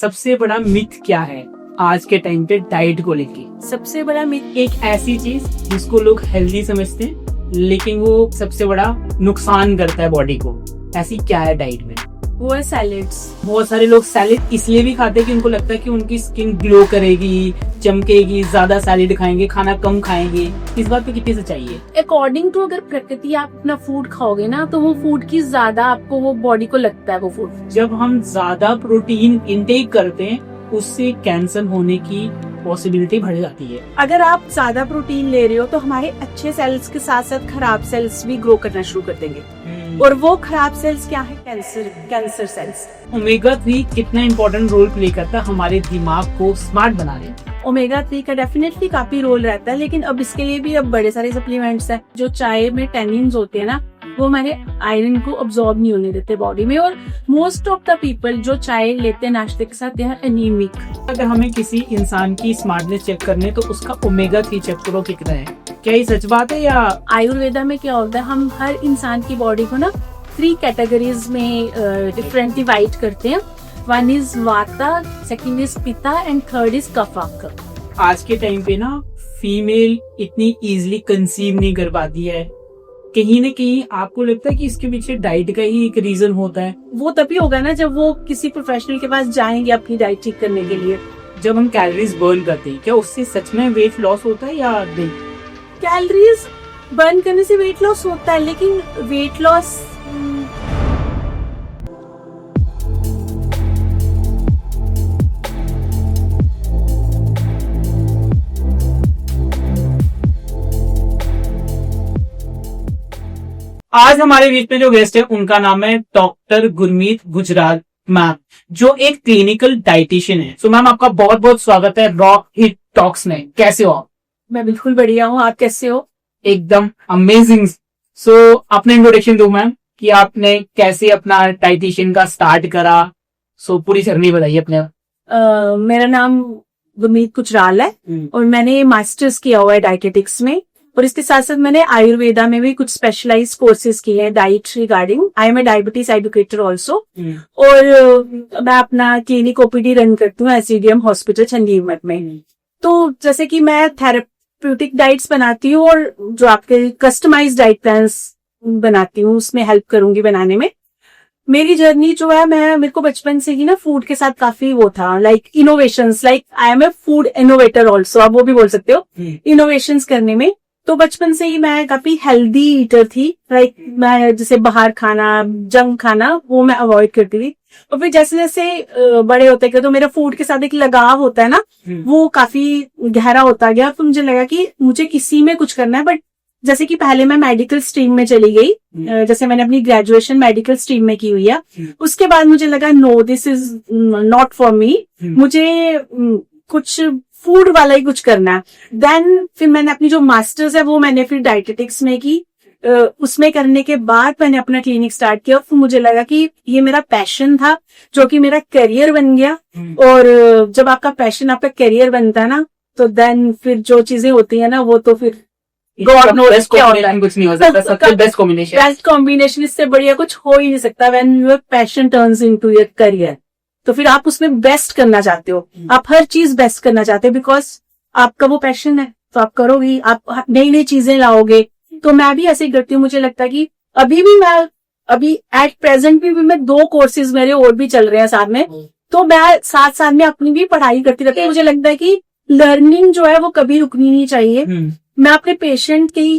सबसे बड़ा मिथ क्या है आज के टाइम पे डाइट को लेके? सबसे बड़ा मिथ एक ऐसी चीज जिसको लोग हेल्दी समझते हैं लेकिन वो सबसे बड़ा नुकसान करता है बॉडी को, ऐसी क्या है डाइट में? वो है सैलेड्स। बहुत सारे लोग सैलेड इसलिए भी खाते हैं कि उनको लगता है कि उनकी स्किन ग्लो करेगी, चमकेगी, ज्यादा सैलेड खाएंगे, खाना कम खाएंगे। इस बात पे कितनी सच्चाई है? अकॉर्डिंग टू अगर प्रकृति आप अपना फूड खाओगे ना तो वो फूड की ज्यादा आपको वो बॉडी को लगता है वो फूड। जब हम ज्यादा प्रोटीन इंटेक करते हैं उससे कैंसर होने की पॉसिबिलिटी बढ़ जाती है। अगर आप ज्यादा प्रोटीन ले रहे हो तो हमारे अच्छे सेल्स के साथ साथ खराब सेल्स भी ग्रो करना शुरू कर देंगे। और वो खराब सेल्स क्या है? Cancer cells. ओमेगा 3 कितना इम्पोर्टेंट रोल प्ले करता है हमारे दिमाग को स्मार्ट बनाने में? ओमेगा 3 का डेफिनेटली काफी रोल रहता है, लेकिन अब इसके लिए भी अब बड़े सारे सप्लीमेंट्स हैं। जो चाय में टेनिन्स होते हैं ना, वो हमारे आयरन को अब्सॉर्ब नहीं होने देते बॉडी में। और मोस्ट ऑफ द पीपल जो चाय लेते हैं नाश्ते के साथ, दे आर एनीमिक। अगर हमें किसी इंसान की स्मार्टनेस चेक करने तो उसका ओमेगा 3 चेक करो कितना है। क्या ये सच बात है या? आयुर्वेदा में क्या होता है, हम हर इंसान की बॉडी को ना 3 कैटेगरीज में डिफरेंट डिवाइड करते हैं। 1 इज वाता, 2 इज पिता एंड 3 इज कफा। आज के टाइम पे ना फीमेल इतनी इजीली कंसीव नहीं कर पाती है। कहीं न कहीं आपको लगता है कि इसके पीछे डाइट का ही एक रीजन होता है? वो तभी होगा ना जब वो किसी प्रोफेशनल के पास जाएंगे अपनी डाइट ठीक करने के लिए। जब हम कैलोरीज बर्न करते हैं क्या उससे सच में वेट लॉस होता है या नहीं? कैलोरीज बर्न करने से वेट लॉस होता है, लेकिन वेट लॉस आज हमारे बीच में जो गेस्ट है उनका नाम है डॉक्टर गुरमीत गुजराल मैम, जो एक क्लिनिकल डाइटिशियन है। सो मैम आपका बहुत बहुत स्वागत है रॉ हिट टॉक्स में। कैसे हो आप? मैं बिल्कुल बढ़िया हूँ, आप कैसे हो? एकदम अमेजिंग। सो अपने इंट्रोडक्शन दो मैम कि आपने कैसे अपना डाइटिशियन का स्टार्ट करा। सो पूरी जर्नी बताइए अपने। मेरा नाम गुरमीत गुजराल है और मैंने मास्टर्स किया हुआ है डाइटेटिक्स में, और इसके साथ साथ मैंने आयुर्वेदा में भी कुछ स्पेशलाइज्ड कोर्सेज किए हैं diet regarding. I am a diabetes educator also. और मैं अपना क्लिनिक ओपीडी रन करती हूँ एससीडीएम हॉस्पिटल चंडीगढ़ मठ में। तो जैसे कि मैं थेरेप्यूटिक डाइट्स बनाती हूँ और जो आपके कस्टमाइज डाइट प्लान्स बनाती हूँ उसमें हेल्प करूंगी बनाने में। मेरी जर्नी जो है, मेरे को बचपन से ही ना फूड के साथ काफी वो था, like innovations, like I am a food innovator also, आप वो भी बोल सकते हो, इनोवेशंस करने में। तो बचपन से ही मैं काफी हेल्दी ईटर थी। लाइक मैं जैसे बाहर खाना, जंक खाना, वो मैं अवॉइड करती थी। और फिर जैसे जैसे बड़े होते गए तो मेरा फूड के साथ एक लगाव होता है ना, वो काफी गहरा होता गया। तो मुझे लगा कि मुझे किसी में कुछ करना है। बट जैसे कि पहले मैं मेडिकल स्ट्रीम में चली गई, जैसे मैंने अपनी ग्रेजुएशन मेडिकल स्ट्रीम में की हुई है। उसके बाद मुझे लगा no, this is not for me, मुझे कुछ फूड वाला ही कुछ करना है। देन फिर मैंने अपनी जो मास्टर्स है वो मैंने फिर डाइटेटिक्स में की। उसमें करने के बाद मैंने अपना क्लिनिक स्टार्ट किया। फिर मुझे लगा कि ये मेरा पैशन था जो कि मेरा करियर बन गया। और जब आपका पैशन आपका करियर बनता है ना, तो देन फिर जो चीजें होती है ना, वो तो फिर गॉड नोस क्या होता है, कुछ नहीं हो सकता। सबसे बेस्ट कॉम्बिनेशन, बेस्ट कॉम्बिनेशन, इससे बढ़िया कुछ हो ही नहीं सकता। When your passion turns into your career, तो फिर आप उसमें बेस्ट करना चाहते हो, आप हर चीज बेस्ट करना चाहते हो, बिकॉज आपका वो पैशन है तो आप करोगे, आप नई नई चीजें लाओगे। तो मैं भी ऐसे ही करती हूँ। मुझे लगता है कि अभी एट प्रेजेंट भी मैं 2 कोर्सेज मेरे और भी चल रहे हैं साथ में, तो मैं साथ साथ में अपनी भी पढ़ाई करती रहती हूँ। मुझे लगता है कि लर्निंग जो है वो कभी रुकनी नहीं चाहिए। मैं अपने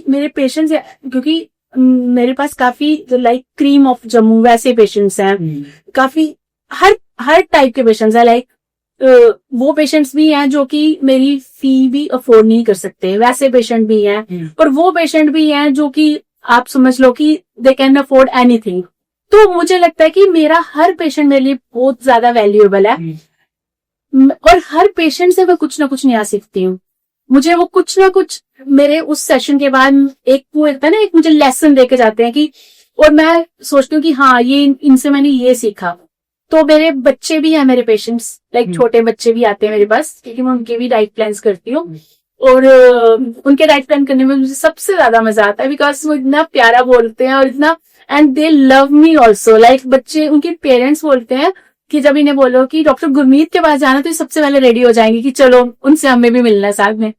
मेरे पेशेंट्स, क्योंकि मेरे पास काफी लाइक क्रीम ऑफ जम्मू वैसे पेशेंट्स हैं, काफी हर टाइप के पेशेंट्स हैं। लाइक वो पेशेंट्स भी हैं जो कि मेरी फी भी अफोर्ड नहीं कर सकते, वैसे पेशेंट भी हैं। और वो पेशेंट भी हैं जो कि आप समझ लो कि दे कैन अफोर्ड एनीथिंग। तो मुझे लगता है कि मेरा हर पेशेंट मेरे लिए बहुत ज्यादा वैल्यूएबल है। और हर पेशेंट से मैं कुछ ना कुछ नया सीखती हूँ। मुझे वो कुछ ना कुछ मेरे उस सेशन के बाद एक वो होता है ना, एक मुझे लेसन देके जाते हैं कि, और मैं सोचती हूँ कि हाँ ये इनसे मैंने ये सीखा। तो मेरे बच्चे भी हैं, मेरे पेशेंट्स, लाइक छोटे बच्चे भी आते हैं मेरे पास, क्योंकि मैं उनके भी डाइट प्लान्स करती हूँ। और उनके डाइट प्लान करने में मुझे सबसे ज्यादा मजा आता है, बिकॉज वो इतना प्यारा बोलते हैं और इतना, and they love me also. Like बच्चे, उनके पेरेंट्स बोलते हैं कि जब इन्हें बोलो कि डॉक्टर गुरमीत के पास जाना, तो ये सबसे पहले रेडी हो जाएंगे कि चलो उनसे हमें भी मिलना है साथ में।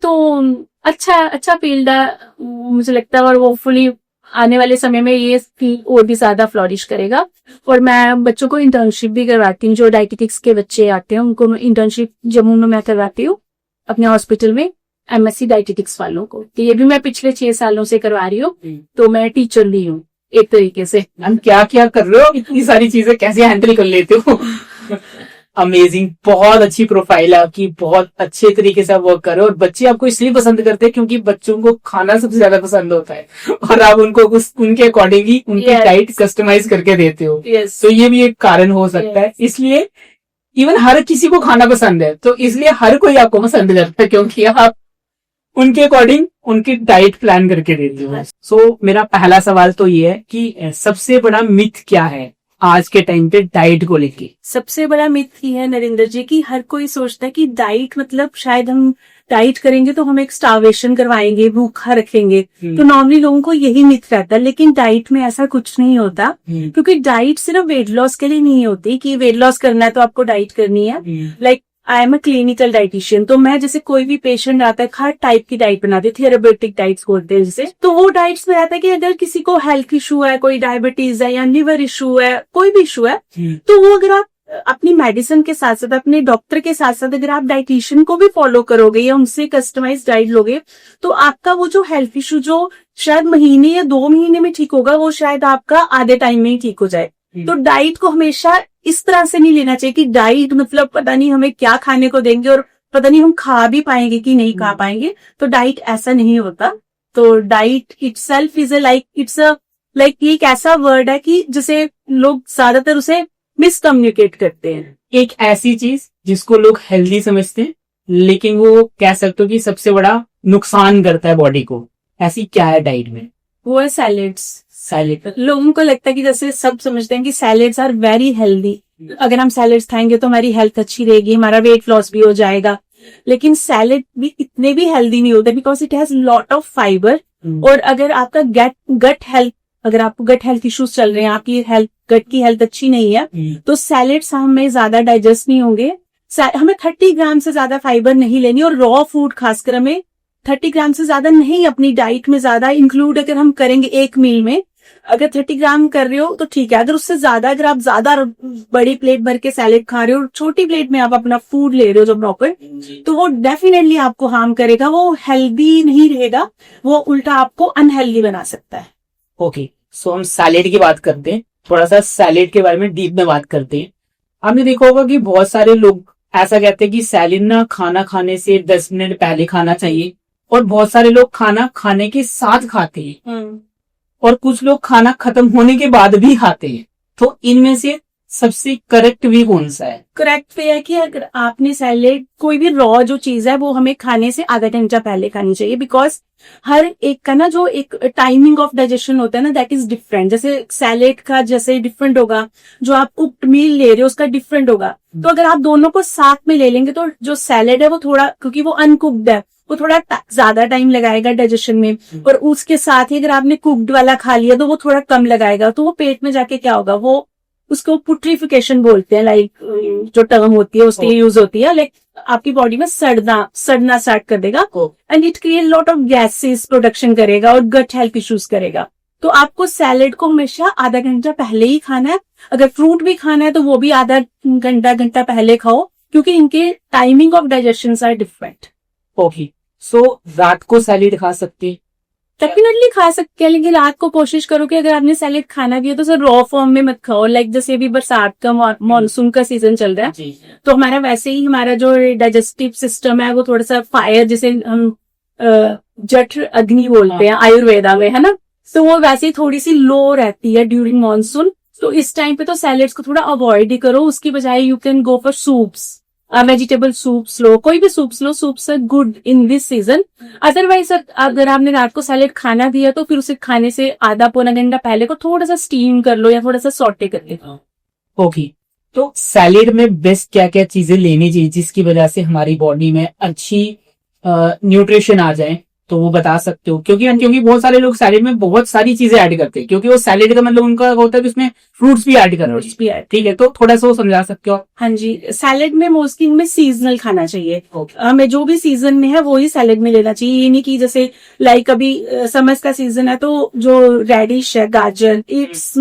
तो अच्छा फील्ड है मुझे लगता है, और होपफुली आने वाले समय में ये फील्ड और भी ज्यादा फ्लॉरिश करेगा। और मैं बच्चों को इंटर्नशिप भी करवाती हूँ, जो डायटिटिक्स के बच्चे आते हैं उनको इंटर्नशिप जम्मू में मैं करवाती हूँ अपने हॉस्पिटल में, MSc डायटिटिक्स वालों को। तो ये भी मैं पिछले 6 सालों से करवा रही हूँ, तो मैं टीचर भी हूँ एक तरीके से। हम क्या क्या कर रहे हो, इतनी सारी चीजें कैसे हैंडल कर लेते हो। अमेजिंग, बहुत अच्छी प्रोफाइल है आपकी, बहुत अच्छे तरीके से आप वर्क कर रहे हो। और बच्चे आपको इसलिए पसंद करते हैं क्योंकि बच्चों को खाना सबसे ज्यादा पसंद होता है, और आप उनको उनके अकॉर्डिंगली उनकी डाइट कस्टमाइज करके देते हो। तो ये भी एक कारण हो सकता है। इसलिए इवन हर किसी को खाना पसंद है, तो इसलिए हर कोई आपको पसंद करता है, क्योंकि आप उनके अकॉर्डिंग उनकी डाइट प्लान करके देते हो। सो मेरा पहला सवाल तो ये है कि सबसे बड़ा मिथ क्या है आज के टाइम पे डाइट को लेके? सबसे बड़ा मिथ ये है नरेंद्र जी कि हर कोई सोचता है कि डाइट मतलब शायद हम डाइट करेंगे तो हम एक स्टार्वेशन करवाएंगे, भूखा रखेंगे। तो नॉर्मली लोगों को यही मिथ रहता है, लेकिन डाइट में ऐसा कुछ नहीं होता। क्योंकि डाइट सिर्फ वेट लॉस के लिए नहीं होती कि वेट लॉस करना है तो आपको डाइट करनी है। Like I am a clinical dietitian, तो मैं जैसे कोई भी पेशेंट आता है हर टाइप की डाइट बनाती हूँ, थेरापेटिक डाइट्स बोलते हैं जिसे। तो वो डाइट्स में रहता है कि अगर किसी को हेल्थ इशू है, कोई डायबिटीज है या लिवर इशू है, कोई भी इशू है, तो वो अगर आप अपनी मेडिसिन के साथ साथ अपने डॉक्टर के साथ साथ अगर आप डाइटिशियन को भी फॉलो करोगे या उनसे कस्टमाइज डाइट लोगे, तो आपका वो जो हेल्थ इशू जो शायद महीने या 2 महीने में ठीक होगा, वो शायद आपका आधे टाइम में ही ठीक हो जाए। तो डाइट को हमेशा इस तरह से नहीं लेना चाहिए कि डाइट मतलब पता नहीं हमें क्या खाने को देंगे और पता नहीं हम खा भी पाएंगे कि नहीं खा पाएंगे। तो डाइट ऐसा नहीं होता। तो diet itself is it's a ये एक ऐसा वर्ड है कि जिसे लोग ज्यादातर उसे मिसकम्युनिकेट करते हैं। एक ऐसी चीज जिसको लोग हेल्दी समझते हैं, लेकिन वो कह सकते हो कि सबसे बड़ा नुकसान करता है बॉडी को, ऐसी क्या है डाइट में? वो है सैलेड्स। सैलेड लोगों को लगता है कि जैसे सब समझते हैं कि सैलेड्स आर वेरी हेल्दी, अगर हम सैलेड्स खाएंगे तो हमारी हेल्थ अच्छी रहेगी, हमारा वेट लॉस भी हो जाएगा। लेकिन सैलेड भी इतने भी हेल्दी नहीं होते, because it has lot of fibre. और अगर आपका गट हेल्थ, अगर आपको गट हेल्थ इश्यूज चल रहे हैं, आपकी गट की हेल्थ अच्छी नहीं है, तो सैलेड्स हमें ज्यादा डाइजेस्ट नहीं होंगे। हमें 30 ग्राम से ज्यादा फाइबर नहीं लेनी, और रॉ फूड खासकर हमें 30 ग्राम से ज्यादा नहीं अपनी डाइट में ज्यादा इंक्लूड अगर हम करेंगे एक मील में। अगर 30 ग्राम कर रहे हो तो ठीक है, अगर उससे ज्यादा अगर आप ज्यादा बड़ी प्लेट भर के सैलेड खा रहे हो और छोटी प्लेट में आप अपना फूड ले रहे हो जो प्रॉपर, तो वो डेफिनेटली आपको हार्म करेगा, वो हेल्दी नहीं रहेगा, वो उल्टा आपको अनहेल्दी बना सकता है। ओके, सो हम सैलेड की बात करते हैं, थोड़ा सा सैलेड के बारे में डीप में बात करते हैं। आपने देखा होगा कि बहुत सारे लोग ऐसा कहते हैं कि सैलेड ना खाना खाने से 10 मिनट पहले खाना चाहिए, और बहुत सारे लोग खाना खाने के साथ खाते हैं, और कुछ लोग खाना खत्म होने के बाद भी खाते हैं। तो इनमें से सबसे करेक्ट वे कौन सा है? करेक्ट वे है कि अगर आपने सैलेड, कोई भी रॉ जो चीज है वो हमें खाने से आधा घंटा पहले खानी चाहिए, बिकॉज हर एक का ना जो एक टाइमिंग ऑफ डाइजेशन होता है ना, दैट इज डिफरेंट। जैसे सैलेड का जैसे डिफरेंट होगा, जो आप कुक्ड मील ले रहे हो उसका डिफरेंट होगा। तो अगर आप दोनों को साथ में ले लेंगे तो जो सैलेड है वो थोड़ा, क्योंकि वो अनकुक्ड है, वो थोड़ा ज्यादा टाइम लगाएगा डाइजेशन में, और उसके साथ ही अगर आपने कुक्ड वाला खा लिया तो वो थोड़ा कम लगाएगा। तो वो पेट में जाके क्या होगा, वो उसको पुट्रीफिकेशन बोलते हैं, जो टर्म होती है उसके लिए यूज होती है, आपकी बॉडी में सड़ना स्टार्ट कर देगा, and it create lot of gases production करेगा और गट हेल्थ इश्यूज करेगा। तो आपको सैलेड को हमेशा आधा घंटा पहले ही खाना है। अगर फ्रूट भी खाना है तो वो भी आधा घंटा पहले खाओ, क्योंकि इनके timing of digestion are different. Okay, so रात को सैलेड खा सकते हैं? डेफिनेटली खा सकते हैं, लेकिन रात को कोशिश करो कि अगर आपने सैलेड खाना भी है तो सर रॉ फॉर्म में मत खाओ। जैसे अभी बरसात का मॉनसून का सीजन चल रहा है, तो हमारा वैसे ही हमारा जो डाइजेस्टिव सिस्टम है वो थोड़ा सा फायर, जिसे हम जठ अग्नि बोलते हैं आयुर्वेदा में, है ना, तो वो वैसे ही थोड़ी सी लो रहती है ड्यूरिंग मॉनसून। तो इस टाइम पे तो सैलेड्स को थोड़ा अवॉइड ही करो, उसकी बजाय you can go for soups, vegetable soups लो, कोई भी सूप्स लो, soups are good in this season. Otherwise अगर आपने रात को सैलेड खाना दिया तो फिर उसे खाने से आधा पौना घंटा पहले को थोड़ा सा स्टीम कर लो या थोड़ा सा सॉटे कर लो। ओके, तो सैलेड में बेस्ट क्या क्या चीजें लेनी चाहिए जिसकी वजह से हमारी बॉडी में अच्छी न्यूट्रिशन आ जाए? तो वो बता सकते हो, क्योंकि बहुत सारे लोग सैलेड में बहुत सारी चीजें ऐड करते हैं, क्योंकि वो सैलेड का मतलब उनका होता है कि उसमें फ्रूट्स भी ऐड करते फ्रूट्स भी हैं। ऐड। ठीक है, तो थोड़ा सा वो समझा सकते हो आप? हाँ जी, सैलेड में मोस्टली में सीजनल खाना चाहिए। Okay. हमें जो भी सीजन में है वो ही सैलेड में लेना चाहिए। ये नहीं कि जैसे लाइक अभी समर का सीजन है तो जो रेडिश है, गाजर, इट्स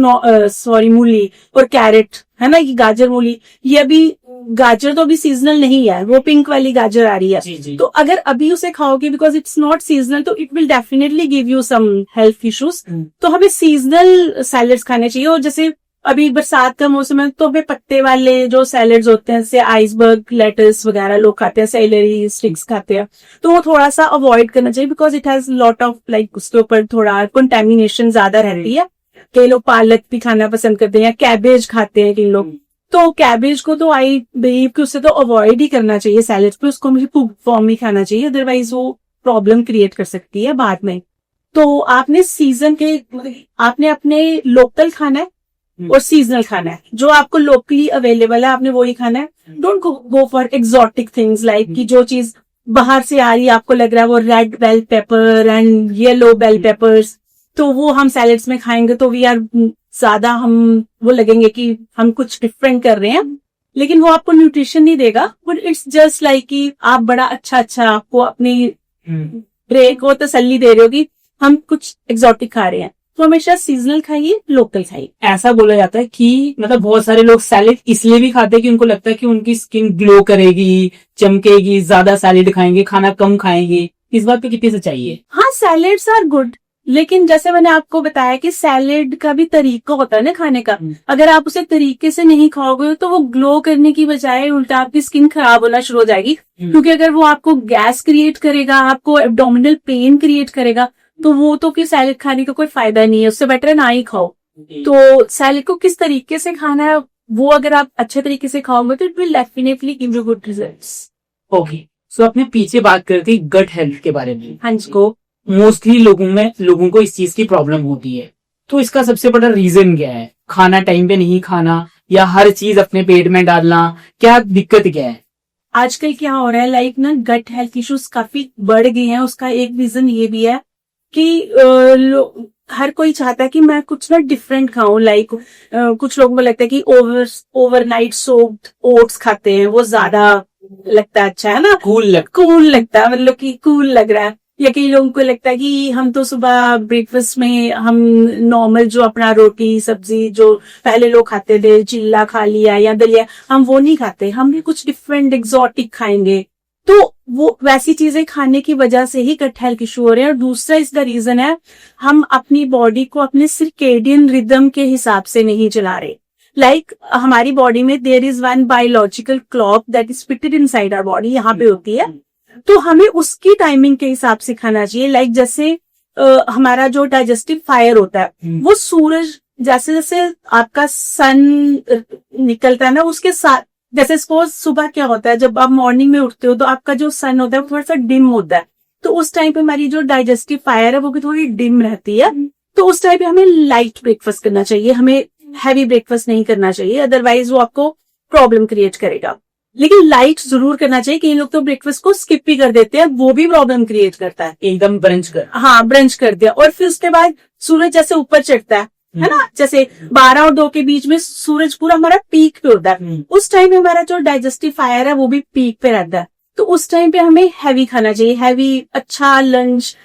सॉरी मूली और कैरेट है ना, ये गाजर मूली, ये अभी गाजर तो अभी सीजनल नहीं है, वो पिंक वाली गाजर आ रही है। जी जी। तो अगर अभी उसे खाओगे बिकॉज इट्स नॉट सीजनल तो it will definitely give you some health issues. तो हमें सीजनल सैलेड्स खाने चाहिए। और जैसे अभी बरसात का मौसम है तो हमें पत्ते वाले जो सैलेड्स होते हैं, जैसे आइसबर्ग लेटस वगैरह लोग खाते हैं, सेलेरी स्टिक्स खाते हैं, तो वो थोड़ा सा अवॉइड करना चाहिए because it has lot of like उसके ऊपर थोड़ा कंटेमिनेशन ज्यादा रहती है। कई लोग पालक भी खाना पसंद करते हैं या कैबेज खाते हैं कई लोग, तो कैबेज को तो आई बिलीव कि उससे तो अवॉइड ही करना चाहिए सैलेड पे, उसको मुझे फॉर्म ही खाना चाहिए, अदरवाइज वो प्रॉब्लम क्रिएट कर सकती है बाद में। तो आपने सीजन के आपने अपने लोकल खाना है और सीजनल खाना है, जो आपको लोकली अवेलेबल है आपने वही खाना है। Don't go for exotic things like कि जो चीज बाहर से आ रही है आपको लग रहा है वो red bell pepper and yellow bell peppers, तो वो हम सैलेड्स में खाएंगे तो वी आर ज्यादा हम वो लगेंगे कि हम कुछ डिफरेंट कर रहे हैं, लेकिन वो आपको न्यूट्रिशन नहीं देगा। बट इट्स जस्ट लाइक कि आप बड़ा अच्छा आपको अपनी ब्रेक को तसल्ली दे रहे हो कि हम कुछ एक्सोटिक खा रहे हैं। तो हमेशा सीजनल खाइए, लोकल खाइए। ऐसा बोला जाता है कि मतलब बहुत सारे लोग सैलेड इसलिए भी खाते हैं कि उनको लगता है कि उनकी स्किन ग्लो करेगी, चमकेगी, ज्यादा सैलेड खाएंगे, खाना कम खाएंगे। इस बात पे कितनी सच्चाई है? हाँ, सैलेड्स आर गुड, लेकिन जैसे मैंने आपको बताया कि सैलेड का भी तरीका होता है ना खाने का। अगर आप उसे तरीके से नहीं खाओगे तो वो ग्लो करने की बजाय उल्टा आपकी स्किन खराब होना शुरू हो जाएगी। क्योंकि अगर वो आपको गैस क्रिएट करेगा, आपको एब्डोमिनल पेन क्रिएट करेगा, तो वो तो फिर सैलेड खाने का कोई फायदा नहीं है, उससे बेटर है ना ही खाओ। तो सैलेड को किस तरीके से खाना है वो अगर आप अच्छे तरीके से खाओगे तो it will definitely give you good results. Okay, so आपने पीछे बात करी थी गट हेल्थ के बारे में। हाँ जी। को मोस्टली लोगों को इस चीज की प्रॉब्लम होती है, तो इसका सबसे बड़ा रीजन क्या है? खाना टाइम पे नहीं खाना या हर चीज अपने पेट में डालना, क्या दिक्कत क्या है? आजकल क्या हो रहा है लाइक ना गट हेल्थ इश्यूज काफी बढ़ गए हैं। उसका एक रीजन ये भी है कि हर कोई चाहता है कि मैं कुछ ना डिफरेंट खाऊं। लाइक कुछ लोगों को लगता है कि ओवरनाइट सोक्ड ओट्स खाते हैं, वो ज्यादा लगता है अच्छा है ना, कूल लगता है, मतलब कि कूल लग रहा है। या कई लोगों को लगता है कि हम तो सुबह ब्रेकफास्ट में हम नॉर्मल जो अपना रोटी सब्जी जो पहले लोग खाते थे, चिल्ला खा लिया या दलिया, हम वो नहीं खाते, हम भी कुछ डिफरेंट एक्सोटिक खाएंगे। तो वो वैसी चीजें खाने की वजह से ही गट हेल्थ इशू हो रहे हैं। और दूसरा इसका रीजन है हम अपनी बॉडी को अपने सर्केडियन रिदम के हिसाब से नहीं चला रहे। लाइक हमारी बॉडी में there is one biological clock that is fitted inside our body, यहाँ पे होती है, तो हमें उसकी टाइमिंग के हिसाब से खाना चाहिए। लाइक जैसे हमारा जो डाइजेस्टिव फायर होता है वो सूरज जैसे जैसे आपका सन निकलता है ना उसके साथ, जैसे सपोज सुबह क्या होता है जब आप मॉर्निंग में उठते हो तो आपका जो सन होता है वो थोड़ा सा डिम होता है, तो उस टाइम पे हमारी जो डाइजेस्टिव फायर है वो भी थोड़ी डिम रहती है। तो उस टाइम पे हमें लाइट ब्रेकफास्ट करना चाहिए, हमें हैवी ब्रेकफास्ट नहीं करना चाहिए, अदरवाइज वो आपको प्रॉब्लम क्रिएट करेगा। लेकिन लाइट जरूर करना चाहिए। कई लोग तो ब्रेकफास्ट को स्किप भी कर देते हैं, वो भी प्रॉब्लम क्रिएट करता है। एकदम ब्रंच कर, हाँ ब्रंच कर दिया और फिर उसके बाद सूरज जैसे ऊपर चढ़ता है ना, जैसे 12 और 2 के बीच में सूरज पूरा हमारा पीक पे होता है, उस टाइम पे हमारा जो डाइजेस्टिव फायर है वो भी पीक पे रहता है। तो उस टाइम पे हमें हैवी खाना चाहिए, हैवी अच्छा लंच,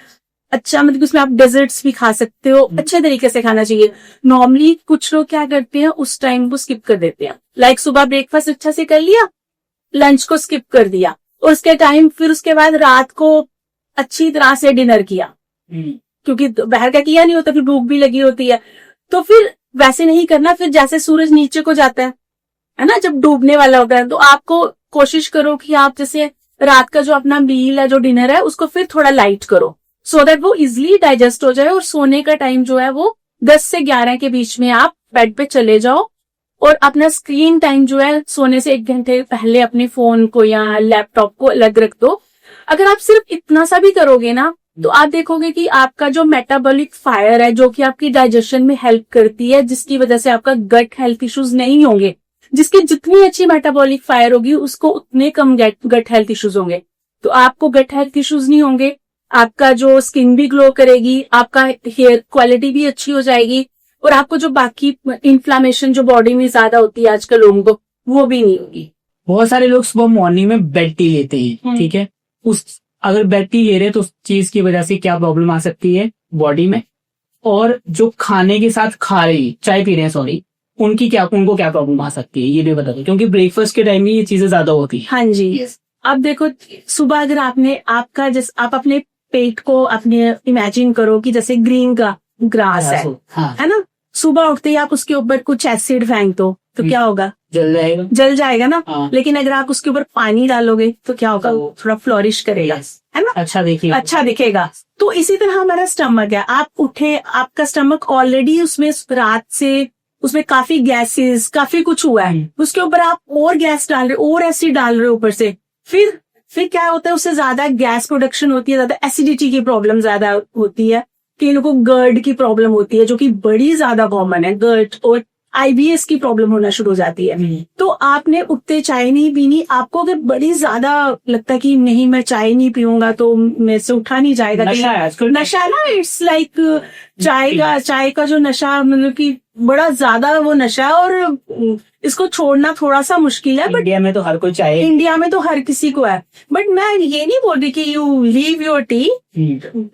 अच्छा मतलब उसमें आप डेजर्ट्स भी खा सकते हो, अच्छे तरीके से खाना चाहिए। नॉर्मली कुछ लोग क्या करते हैं उस टाइम को स्किप कर देते हैं, लाइक सुबह ब्रेकफास्ट अच्छा से कर लिया, लंच को स्किप कर दिया, और उसके टाइम फिर उसके बाद रात को अच्छी तरह से डिनर किया, क्योंकि बाहर का किया नहीं होता, फिर भूख भी लगी होती है। तो फिर वैसे नहीं करना। फिर जैसे सूरज नीचे को जाता है ना, जब डूबने वाला होता है, तो आपको कोशिश करो कि आप जैसे रात का जो अपना मील है, जो डिनर है, उसको फिर थोड़ा लाइट करो सो दैट वो इजिली डाइजेस्ट हो जाए। और सोने का टाइम जो है वो 10 से 11 के बीच में आप बेड पे चले जाओ, और अपना स्क्रीन टाइम जो है सोने से 1 घंटे पहले अपने फोन को या लैपटॉप को अलग रख दो। अगर आप सिर्फ इतना सा भी करोगे ना, तो आप देखोगे कि आपका जो मेटाबॉलिक फायर है, जो कि आपकी डाइजेशन में हेल्प करती है, जिसकी वजह से आपका गट हेल्थ इश्यूज नहीं होंगे, जिसकी जितनी अच्छी मेटाबॉलिक फायर होगी उसको उतने कम गट हेल्थ इश्यूज होंगे। तो आपको गट हेल्थ इश्यूज नहीं होंगे, आपका जो स्किन भी ग्लो करेगी, आपका हेयर क्वालिटी भी अच्छी हो जाएगी, और आपको जो बाकी इन्फ्लामेशन जो बॉडी में ज्यादा होती है आजकल लोगों को, वो भी नहीं होगी। बहुत सारे लोग सुबह मॉर्निंग में बेड टी लेते हैं, ठीक है, उस अगर बेड टी ले रहे हैं तो उस चीज की वजह से क्या प्रॉब्लम आ सकती है बॉडी में, और जो खाने के साथ खा रही चाय पी रहे हैं सॉरी, उनको क्या प्रॉब्लम आ सकती है ये भी बता दो, क्योंकि ब्रेकफास्ट के टाइम में ये चीजें ज्यादा होती है। हाँ जी, अब देखो सुबह अगर आप अपने पेट को अपने इमेजिन करो कि जैसे ग्रीन का ग्रास है ना, सुबह उठते ही आप उसके ऊपर कुछ एसिड फेंक दो तो क्या होगा? जल जाएगा ना। लेकिन अगर आप उसके ऊपर पानी डालोगे तो क्या होगा? थोड़ा फ्लोरिश करेगा, है ना, अच्छा दिखेगा। तो इसी तरह हमारा स्टमक है, आप उठे, आपका स्टमक ऑलरेडी उसमें रात से उसमें काफी गैसेस काफी कुछ हुआ है, उसके ऊपर आप और गैस डाल रहे, और एसिड डाल रहे ऊपर से, फिर क्या होता है, उससे ज्यादा गैस प्रोडक्शन होती है, ज्यादा एसिडिटी की प्रॉब्लम ज्यादा होती है, कई लोगों को गर्ड की प्रॉब्लम होती है जो कि बड़ी ज्यादा कॉमन है, गर्ड, और आईबीएस की प्रॉब्लम होना शुरू हो जाती है। तो आपने उठते चाय नहीं पीनी, आपको अगर बड़ी ज्यादा लगता है कि नहीं मैं चाय नहीं पीऊंगा तो मेरे से उठा नहीं जाएगा, नशा ना, इट्स लाइक चाय का जो नशा, मतलब कि बड़ा ज्यादा वो नशा है, और इसको छोड़ना थोड़ा सा मुश्किल है। बट इंडिया में तो हर कोई चाय, इंडिया में तो हर किसी को है, बट मैं ये नहीं बोल रही कि यू लीव योर टी,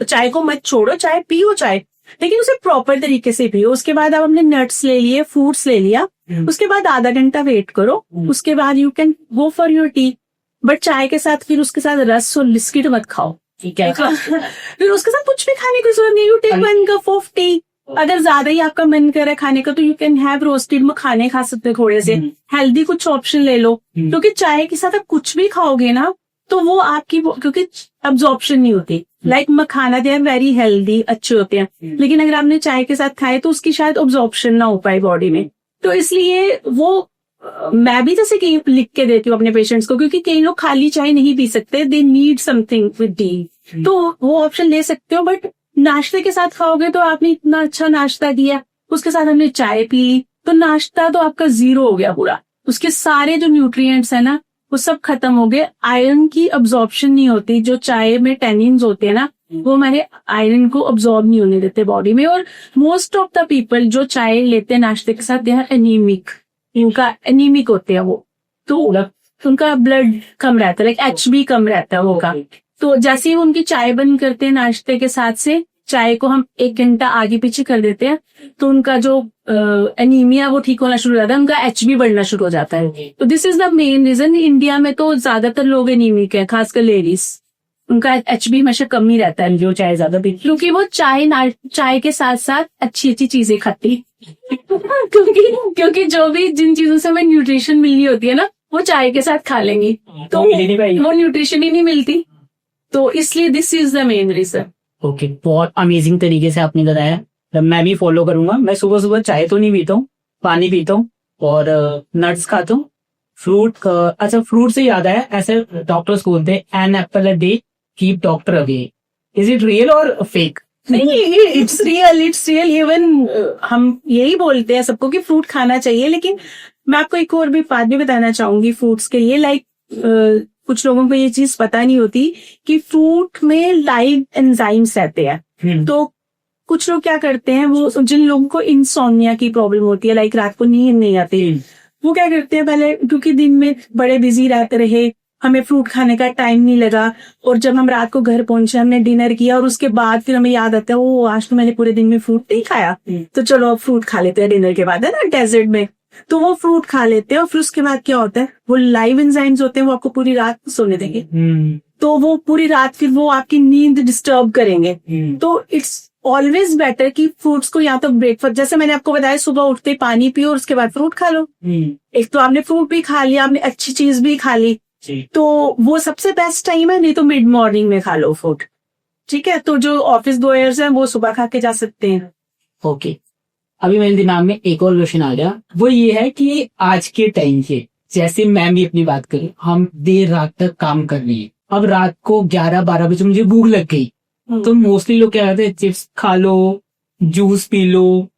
चाय को मत छोड़ो, चाय पियो चाय, लेकिन उसे प्रॉपर तरीके से पियो। उसके बाद आप अपने नट्स ले लिए, फ्रूट्स ले लिया, उसके बाद आधा घंटा वेट करो, उसके बाद you can go for your T. But चाय के साथ फिर उसके साथ रस और बिस्किट मत खाओ, ठीक है? फिर उसके साथ कुछ भी खाने की जरूरत नहीं, you take 1 cup of tea. अगर ज्यादा ही आपका मन कर रहा है खाने का तो यू कैन हैव रोस्टेड मखाने खा सकते हैं, थोड़े से हेल्दी कुछ ऑप्शन ले लो, क्योंकि चाय के साथ आप कुछ भी खाओगे ना तो वो आपकी, क्योंकि अब्जॉर्प्शन नहीं होती, like makhana they are very healthy, अच्छे होते हैं, लेकिन अगर आपने चाय के साथ खाए तो उसकी शायद अब्जॉर्प्शन ना हो पाए बॉडी में। तो इसलिए वो मैं भी जैसे कि लिख के देती हूँ अपने पेशेंट्स को, क्योंकि कई लोग खाली चाय नहीं पी सकते, they need something with T, तो वो ऑप्शन ले सकते हो। बट नाश्ते के साथ खाओगे तो आपने इतना अच्छा नाश्ता दिया, उसके साथ हमने चाय पी ली, तो नाश्ता तो आपका जीरो हो गया पूरा, उसके सारे जो न्यूट्रिएंट्स है ना वो सब खत्म हो गए, आयरन की अब्जॉर्प्शन नहीं होती, जो चाय में टेनिन्स होते हैं ना वो हमारे आयरन को अब्सॉर्ब नहीं होने देते बॉडी में। और मोस्ट ऑफ द पीपल जो चाय लेते हैं नाश्ते के साथ, दे आर एनीमिक, इनका एनीमिक होते हैं वो, तो उनका ब्लड कम रहता है, लाइक HB कम रहता है उनका। तो जैसे ही उनकी चाय बंद करते हैं नाश्ते के साथ से, चाय को हम 1 घंटा आगे पीछे कर देते हैं, तो उनका जो एनीमिया वो ठीक होना शुरू हो जाता है, उनका HB बढ़ना शुरू हो जाता है। तो this is the main reason. India में तो ज्यादातर लोग एनीमिक है, खासकर लेडीज, उनका HB हमेशा कम ही रहता है जो चाय ज्यादा पीती, क्योंकि वो चाय के साथ साथ अच्छी अच्छी चीजें खाती क्योंकि जो भी जिन चीजों से हमें न्यूट्रिशन मिलनी होती है ना वो चाय के साथ खा लेंगी, तो वो न्यूट्रिशन ही नहीं मिलती। तो इसलिए this is the main reason. Okay, बहुत अमेजिंग तरीके से आपने बताया, मैं भी फॉलो करूंगा। मैं सुबह सुबह चाय तो नहीं पीता हूँ, पानी पीता हूँ और नट्स खाता हूँ, फ्रूट। अच्छा, फ्रूट से याद आया, ऐसे डॉक्टर्स बोलते हैं an apple a day keep doctor away, is it real और फेक? नहीं, इट्स रियल। इवन हम यही बोलते हैं सबको कि फ्रूट खाना चाहिए, लेकिन मैं आपको एक और भी बात भी बताना चाहूंगी फ्रूट्स के लिए। लाइक कुछ लोगों को ये चीज पता नहीं होती कि फ्रूट में लाइव एंजाइम्स रहते हैं। तो कुछ लोग क्या करते हैं, वो जिन लोगों को इंसोम्निया की प्रॉब्लम होती है, लाइक रात को नींद नहीं आती, वो क्या करते हैं, पहले क्योंकि दिन में बड़े बिजी रहते रहे, हमें फ्रूट खाने का टाइम नहीं लगा, और जब हम रात को घर पहुंचे हमने डिनर किया और उसके बाद फिर हमें याद आता है ओ आज तो मैंने पूरे दिन में फ्रूट नहीं खाया, तो चलो अब फ्रूट खा लेते हैं डिनर के बाद, है ना, डेजर्ट में। तो वो फ्रूट खा लेते हैं और फिर उसके बाद क्या होता है, वो लाइव एंजाइम्स होते हैं, वो आपको पूरी रात सोने देंगे, तो वो पूरी रात फिर वो आपकी नींद डिस्टर्ब करेंगे। तो इट्स ऑलवेज बेटर कि फ्रूट्स को या तो ब्रेकफास्ट, जैसे मैंने आपको बताया, सुबह उठते ही पानी पियो और उसके बाद फ्रूट खा लो। एक तो आपने फ्रूट भी खा लिया, आपने अच्छी चीज भी खा ली, तो वो सबसे बेस्ट टाइम है। नहीं तो मिड मॉर्निंग में खा लो फ्रूट, ठीक है। तो जो ऑफिस गोयर्स हैं वो सुबह खा के जा सकते हैं। ओके, अभी मेरे दिमाग में एक और क्वेश्चन आ गया, वो ये है कि आज के टाइम के, जैसे मैं भी अपनी बात करूं, हम देर रात तक काम कर रहे हैं, अब रात को 11-12 बजे मुझे भूख लग गई, तो मोस्टली लोग क्या करते हैं, चिप्स खा लो, जूस पी लो,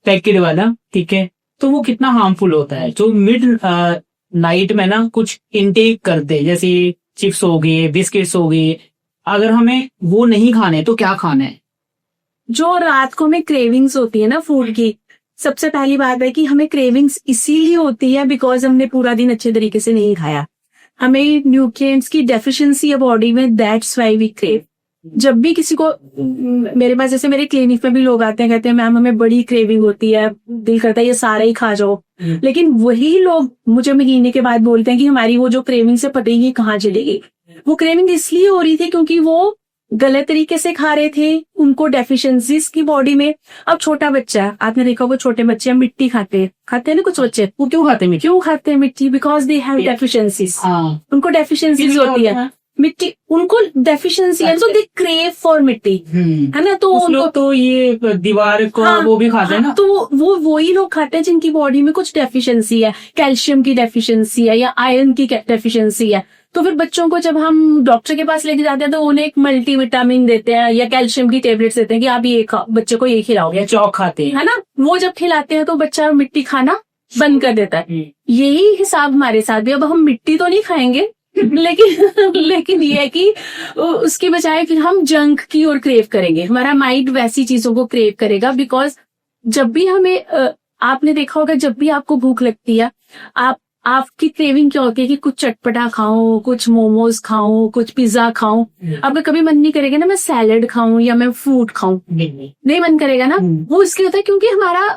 पैकेट वाला, ठीक है। तो वो कितना हार्मफुल होता है। जो मिड नाइट में ना कुछ इनटेक करते, जैसे चिप्स हो गए, बिस्किट्स हो गए, अगर हमें वो नहीं खाने तो क्या खाना है? जो रात को हमें क्रेविंग्स होती है ना फूड की, सबसे पहली बात है कि हमें क्रेविंग्स इसीलिए होती है बिकॉज हमने पूरा दिन अच्छे तरीके से नहीं खाया, हमें न्यूट्रिएंट्स की डेफिशिएंसी है बॉडी में, दैट्स व्हाई वी क्रेव। जब भी किसी को मेरे पास, जैसे मेरे क्लिनिक में भी लोग आते हैं, कहते हैं मैम हमें बड़ी क्रेविंग होती है, दिल करता है ये सारा ही खा जाओ, लेकिन वही लोग मुझे महीने के बाद बोलते हैं कि हमारी वो जो क्रेविंग से पता ही नहीं कहाँ चली गई। वो क्रेविंग इसलिए हो रही थी क्योंकि वो गलत तरीके से खा रहे थे, उनको डेफिशिएंसीज की बॉडी में। अब छोटा बच्चा है, आपने देखा होगा छोटे बच्चे मिट्टी खाते हैं ना कुछ बच्चे, वो क्यों खाते हैं मिट्टी? बिकॉज दे हैव डेफिशिएंसीज, उनको डेफिशिएंसीज होती है मिट्टी, उनको डेफिशिएंसी है, तो दे क्रेव फॉर मिट्टी, है ना। तो उनको तो ये दीवार को वो भी खाते हैं ना, तो वो वही लोग खाते हैं जिनकी बॉडी में कुछ डेफिशिएंसी है, कैल्शियम की डेफिशिएंसी है या आयरन की डेफिशिएंसी है। तो फिर बच्चों को जब हम डॉक्टर के पास लेके जाते हैं तो उन्हें एक मल्टीविटामिन देते हैं या कैल्शियम की टेबलेट्स देते हैं कि आप ये बच्चे को ये खिलाओगे, चौक खाते हैं, है ना। वो जब खिलाते हैं तो बच्चा मिट्टी खाना बंद कर देता है। यही हिसाब हमारे साथ भी, अब हम मिट्टी तो नहीं खाएंगे लेकिन ये है कि उसके बजाय फिर हम जंक की ओर क्रेव करेंगे, हमारा माइंड वैसी चीजों को क्रेव करेगा। बिकॉज जब भी हमें आपने देखा होगा जब भी आपको भूख लगती है, आपकी क्रेविंग क्या होती है कि कुछ चटपटा खाऊं, कुछ मोमोज खाऊं, कुछ पिज्जा खाऊं। आपका कभी मन नहीं करेगा ना मैं सैलेड खाऊं या मैं फ्रूट खाऊं, नहीं मन करेगा ना। वो इसलिए होता है क्योंकि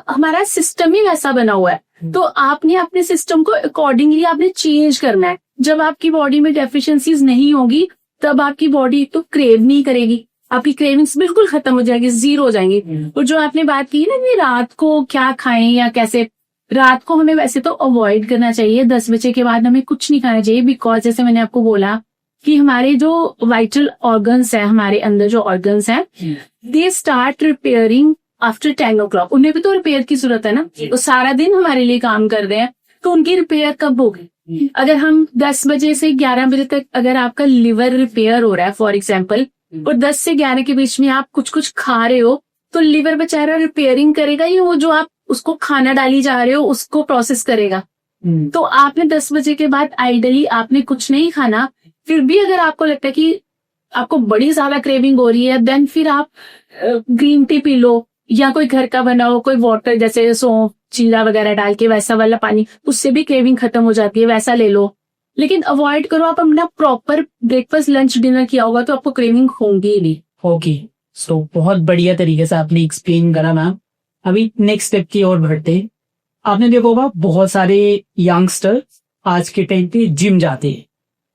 हमारा सिस्टम ही वैसा बना हुआ है। तो आपने अपने सिस्टम को अकॉर्डिंगली आपने चेंज करना है। जब आपकी बॉडी में डेफिशिएंसीज नहीं होगी तब आपकी बॉडी तो क्रेव नहीं करेगी, आपकी क्रेविंग्स बिल्कुल खत्म हो जाएगी, जीरो हो जाएंगी। और जो आपने बात की ना कि रात को क्या खाएं या कैसे, रात को हमें वैसे तो अवॉइड करना चाहिए, 10 बजे के बाद हमें कुछ नहीं खाना चाहिए। बिकॉज जैसे मैंने आपको बोला कि हमारे जो वाइटल ऑर्गन्स है, हमारे अंदर जो ऑर्गन्स हैं, they start repairing after 10 o'clock। उन्हें भी तो रिपेयर की जरूरत है ना, तो सारा दिन हमारे लिए काम कर रहे हैं, तो उनकी रिपेयर कब होगी? अगर हम 10 बजे से 11 बजे तक अगर आपका लिवर रिपेयर हो रहा है फॉर एग्जाम्पल, और 10 से 11 के बीच में आप कुछ खा रहे हो, तो लिवर बेचारा रिपेयरिंग करेगा या वो जो आप उसको खाना डाली जा रहे हो उसको प्रोसेस करेगा। तो आपने 10 बजे के बाद आइडली आपने कुछ नहीं खाना, फिर भी अगर आपको लगता है कि आपको बड़ी ज्यादा क्रेविंग हो रही है, देन फिर आप ग्रीन टी पी लो या कोई घर का बनाओ कोई वाटर, जैसे सौंफ जीरा वगैरह डाल के वैसा वाला पानी, उससे भी क्रेविंग खत्म हो जाती है, वैसा ले लो। लेकिन अवॉइड करो। आप अपना प्रॉपर ब्रेकफास्ट लंच डिनर किया होगा तो आपको क्रेविंग होगी ही नहीं होगी। सो बहुत बढ़िया तरीके से आपने एक्सप्लेन करा मैम। अभी नेक्स्ट स्टेप की ओर बढ़ते हैं। आपने देखा होगा बहुत सारे यंगस्टर आज के टाइम पे जिम जाते हैं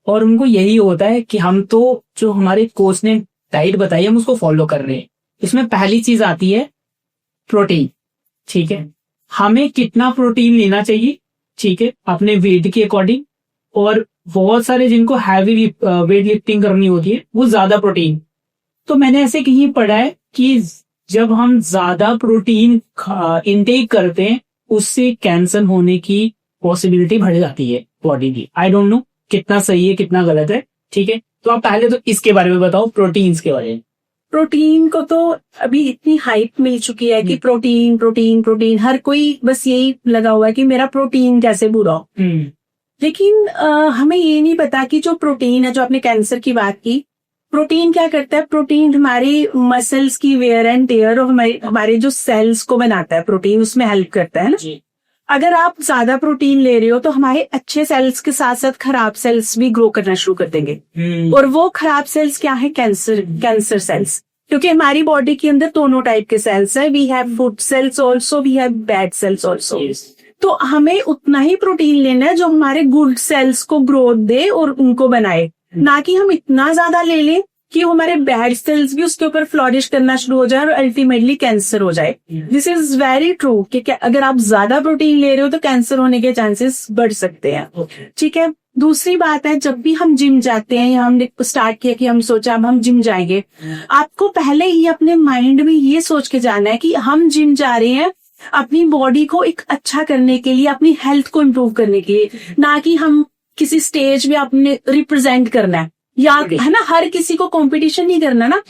और उनको यही होता है कि हम तो जो हमारे कोच ने डाइट बताई हम उसको फॉलो कर रहे हैं। इसमें पहली चीज आती है प्रोटीन। ठीक है, हमें कितना प्रोटीन लेना चाहिए, ठीक है, अपने वेट के अकॉर्डिंग। और बहुत सारे जिनको हैवी वेट लिफ्टिंग करनी होती है वो ज्यादा प्रोटीन। तो मैंने ऐसे कहीं पढ़ा है कि जब हम ज्यादा प्रोटीन इनटेक करते हैं उससे कैंसर होने की पॉसिबिलिटी बढ़ जाती है बॉडी की। आई डोंट नो कितना सही है कितना गलत है, ठीक है। तो आप पहले तो इसके बारे में बताओ, प्रोटीन्स के बारे में। प्रोटीन को तो अभी इतनी हाइप मिल चुकी है कि प्रोटीन प्रोटीन प्रोटीन, हर कोई बस यही लगा हुआ है कि मेरा प्रोटीन कैसे पूरा हो। लेकिन हमें ये नहीं पता कि जो प्रोटीन है, जो आपने कैंसर की बात की, प्रोटीन क्या करता है? प्रोटीन हमारी मसल्स की वेयर एंड टेयर और हमारे जो सेल्स को बनाता है, प्रोटीन उसमें हेल्प करता है ना। अगर आप ज्यादा प्रोटीन ले रहे हो तो हमारे अच्छे सेल्स के साथ साथ खराब सेल्स भी ग्रो करना शुरू कर देंगे। और वो खराब सेल्स क्या है? Cancer cells. क्योंकि हमारी बॉडी के अंदर दोनों टाइप के सेल्स है, we have good cells also, we have bad cells also. तो हमें उतना ही प्रोटीन लेना है जो हमारे गुड सेल्स को ग्रोथ दे और उनको बनाए, ना कि हम इतना ज्यादा ले लें कि हमारे बैड सेल्स भी उसके ऊपर फ्लॉरिश करना शुरू हो जाए और अल्टीमेटली कैंसर हो जाए। दिस इज वेरी ट्रू कि अगर आप ज्यादा प्रोटीन ले रहे हो तो कैंसर होने के चांसेस बढ़ सकते हैं। ठीक है। दूसरी बात है, जब भी हम जिम जाते हैं या हमने स्टार्ट किया कि हम सोचा अब हम जिम जाएंगे, आपको पहले ही अपने माइंड में ये सोच के जाना है कि हम जिम जा रहे हैं अपनी बॉडी को एक अच्छा करने के लिए, अपनी हेल्थ को इम्प्रूव करने के लिए, ना कि हम किसी स्टेज में अपने रिप्रेजेंट करना है या है ना, हर किसी को कंपटीशन नहीं करना ना।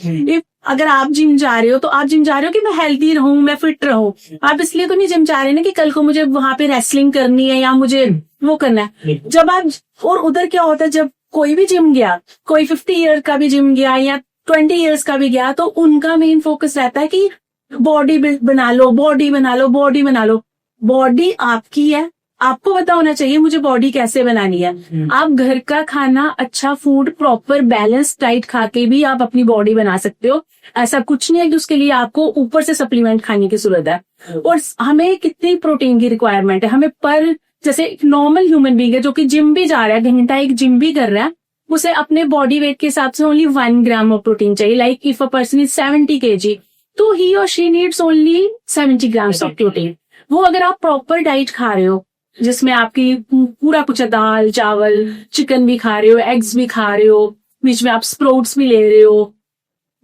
अगर आप जिम जा रहे हो तो आप जिम जा रहे हो कि मैं हेल्दी रहूं, मैं फिट रहूं। आप इसलिए तो नहीं जिम जा रहे ना कि कल को मुझे वहां पे रेसलिंग करनी है या मुझे वो करना है। जब आप, और उधर क्या होता है, जब कोई भी जिम गया, कोई 50 ईयर का भी जिम गया या 20 ईयर्स का भी गया, तो उनका मेन फोकस रहता है कि बॉडी बना लो, बॉडी बना लो, बॉडी बना लो। बॉडी आपकी है, आपको पता होना चाहिए मुझे बॉडी कैसे बनानी है। आप घर का खाना, अच्छा फूड, प्रॉपर बैलेंस डाइट खा के भी आप अपनी बॉडी बना सकते हो। ऐसा कुछ नहीं है कि उसके लिए आपको ऊपर से सप्लीमेंट खाने की जरूरत है। और हमें कितनी प्रोटीन की रिक्वायरमेंट है, हमें पर जैसे एक नॉर्मल ह्यूमन बीइंग है जो कि जिम भी जा रहा है, घंटा एक जिम भी कर रहा है, उसे अपने बॉडी वेट के हिसाब से ओनली 1 ग्राम ऑफ प्रोटीन चाहिए। Like if a person is 70 kg, तो ही और she needs only 70 grams of protein. वो अगर आप प्रॉपर डाइट खा रहे हो जिसमें आपकी पूरा कुछ है, दाल चावल, चिकन भी खा रहे हो, एग्स भी खा रहे हो, बीच में आप स्प्रोट्स भी ले रहे हो,